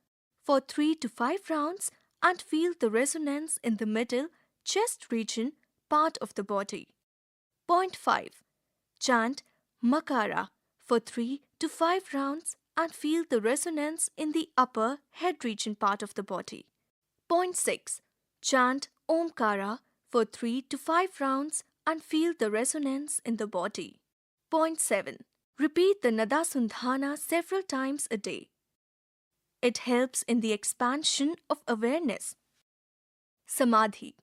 for 3 to 5 rounds and feel the resonance in the middle, chest region, part of the body. Point 5. Chant Makara for 3 to 5 rounds and feel the resonance in the upper head region part of the body. Point 6. Chant Omkara for 3 to 5 rounds and feel the resonance in the body. Point 7. Repeat the Nadasundhana several times a day. It helps in the expansion of awareness. Samadhi.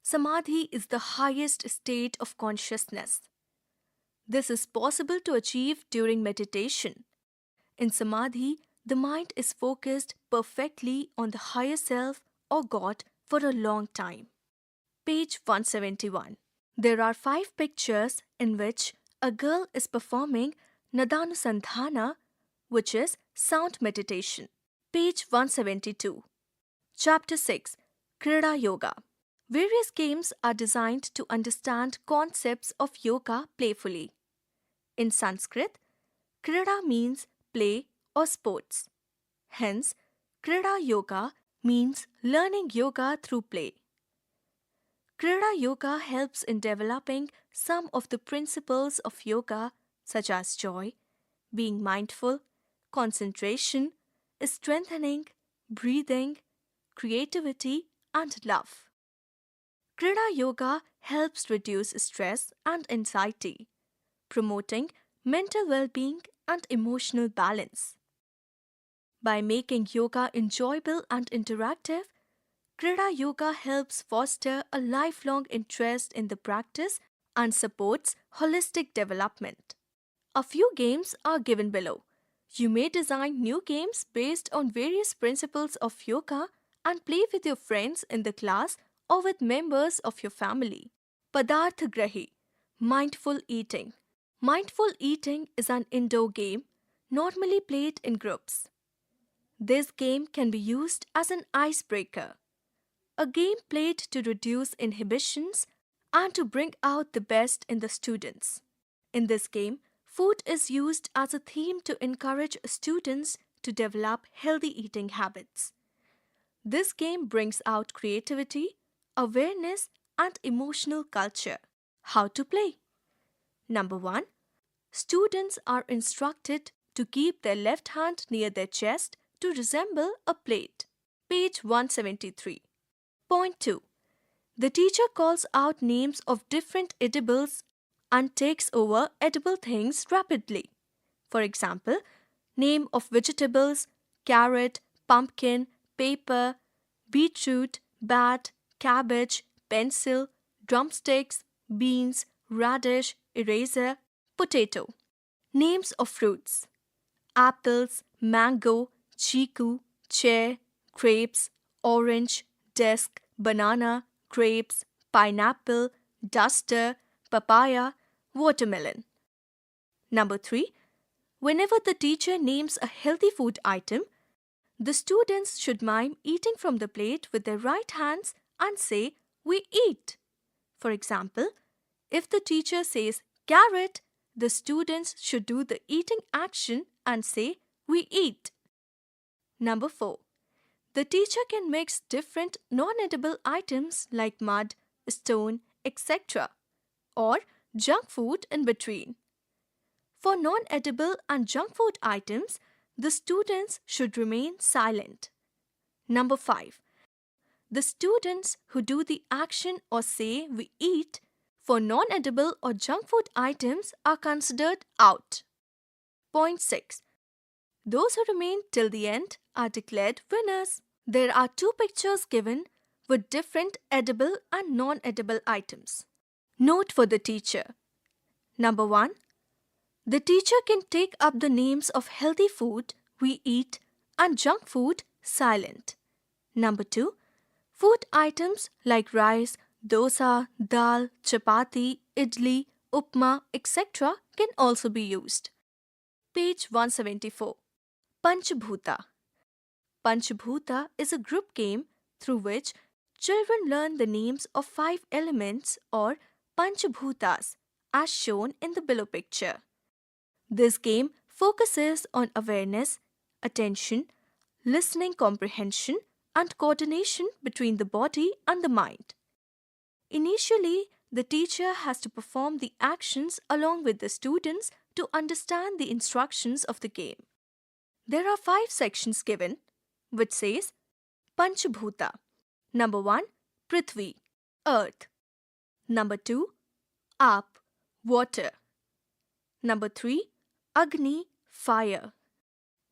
Samadhi is the highest state of consciousness. This is possible to achieve during meditation. In Samadhi, the mind is focused perfectly on the higher self or God for a long time. Page 171. There are 5 pictures in which a girl is performing Nadanusandhana, which is sound meditation. Page 172. Chapter 6. Krida Yoga. Various games are designed to understand concepts of yoga playfully. In Sanskrit, Krida means play or sports. Hence, Krida Yoga means learning yoga through play. Krida Yoga helps in developing some of the principles of yoga such as joy, being mindful, concentration, strengthening, breathing, creativity, and love. Krida Yoga helps reduce stress and anxiety, promoting mental well-being and emotional balance. By making yoga enjoyable and interactive, Krida Yoga helps foster a lifelong interest in the practice and supports holistic development. A few games are given below. You may design new games based on various principles of yoga and play with your friends in the class or with members of your family. Padarthagrahi, mindful eating. Mindful eating is an indoor game normally played in groups. This game can be used as an icebreaker, a game played to reduce inhibitions and to bring out the best in the students. In this game, food is used as a theme to encourage students to develop healthy eating habits. This game brings out creativity, awareness, and emotional culture. How to play? Number 1. Students are instructed to keep their left hand near their chest to resemble a plate. Page 173. Point 2. The teacher calls out names of different edibles and takes over edible things rapidly. For example, name of vegetables, carrot, pumpkin, paper, beetroot, bat, cabbage, pencil, drumsticks, beans, radish, eraser, potato. Names of fruits: apples, mango, chiku, chair, grapes, orange, desk, banana, grapes, pineapple, duster, papaya, watermelon. Number 3. Whenever the teacher names a healthy food item, the students should mime eating from the plate with their right hands and say, "We eat." For example, If the teacher says carrot, the students should do the eating action and say we eat. Number 4. The teacher can mix different non-edible items like mud, stone, etc. or junk food in between. For non-edible and junk food items, the students should remain silent. Number 5. The students who do the action or say we eat for non-edible or junk food items are considered out. Point 6. Those who remain till the end are declared winners. There are 2 pictures given with different edible and non-edible items. Note for the teacher. Number 1. The teacher can take up the names of healthy food we eat and junk food silent. Number 2. Food items like rice, dosa, dal, chapati, idli, upma, etc. can also be used. Page 174. Panchabhuta. Panchabhuta is a group game through which children learn the names of 5 elements or Panchabhutas as shown in the below picture. This game focuses on awareness, attention, listening comprehension, and coordination between the body and the mind. Initially, the teacher has to perform the actions along with the students to understand the instructions of the game. There are 5 sections given, which says Panchabhuta. Number 1, Prithvi, earth. Number 2, Aap, water. Number 3, Agni, fire.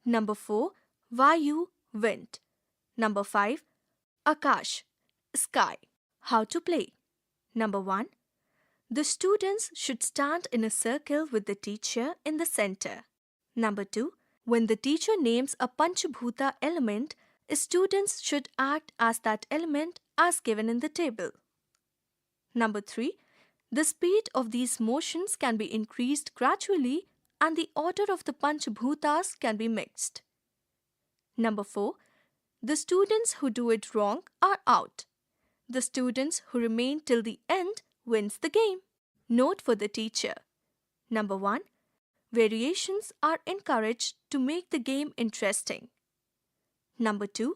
Number 4, Vayu, wind. Number 5, Akash, sky. How to play? Number 1, the students should stand in a circle with the teacher in the center. Number 2, when the teacher names a Panchabhuta element, students should act as that element as given in the table. Number 3, the speed of these motions can be increased gradually and the order of the Panchabhutas can be mixed. Number 4, the students who do it wrong are out. The students who remain till the end wins the game. Note for the teacher. Number 1, variations are encouraged to make the game interesting. Number 2,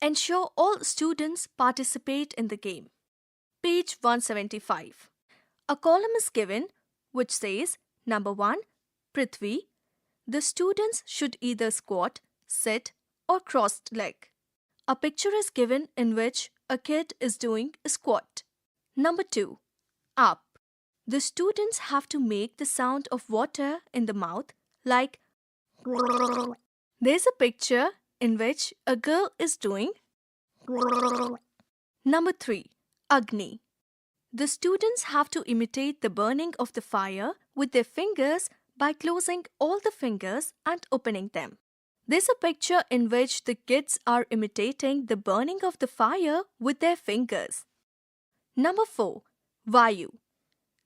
ensure all students participate in the game. Page 175. A column is given which says, number 1, Prithvi. The students should either squat, sit, or crossed leg. A picture is given in which a kid is doing a squat. Number 2, Aap. The students have to make the sound of water in the mouth like there's a picture in which a girl is doing. Number 3, Agni. The students have to imitate the burning of the fire with their fingers by closing all the fingers and opening them. There's a picture in which the kids are imitating the burning of the fire with their fingers. Number 4, Vayu.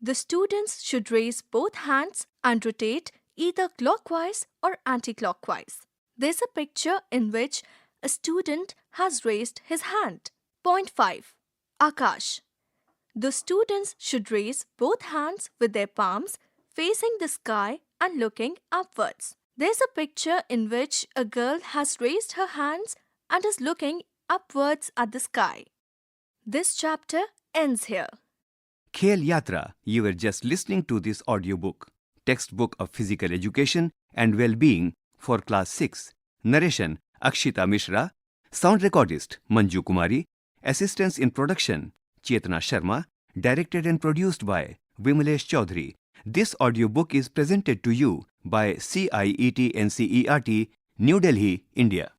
The students should raise both hands and rotate either clockwise or anti-clockwise. There's a picture in which a student has raised his hand. Point 5, Akash. The students should raise both hands with their palms facing the sky and looking upwards. There's a picture in which a girl has raised her hands and is looking upwards at the sky. This chapter ends here. Khelyatra, you were just listening to this audiobook, textbook of physical education and well-being for class 6. Narration Akshita Mishra, sound recordist Manju Kumari, assistance in production Chetna Sharma, directed and produced by Vimalesh Chaudhary. This audiobook is presented to you by CIET NCERT, New Delhi, India.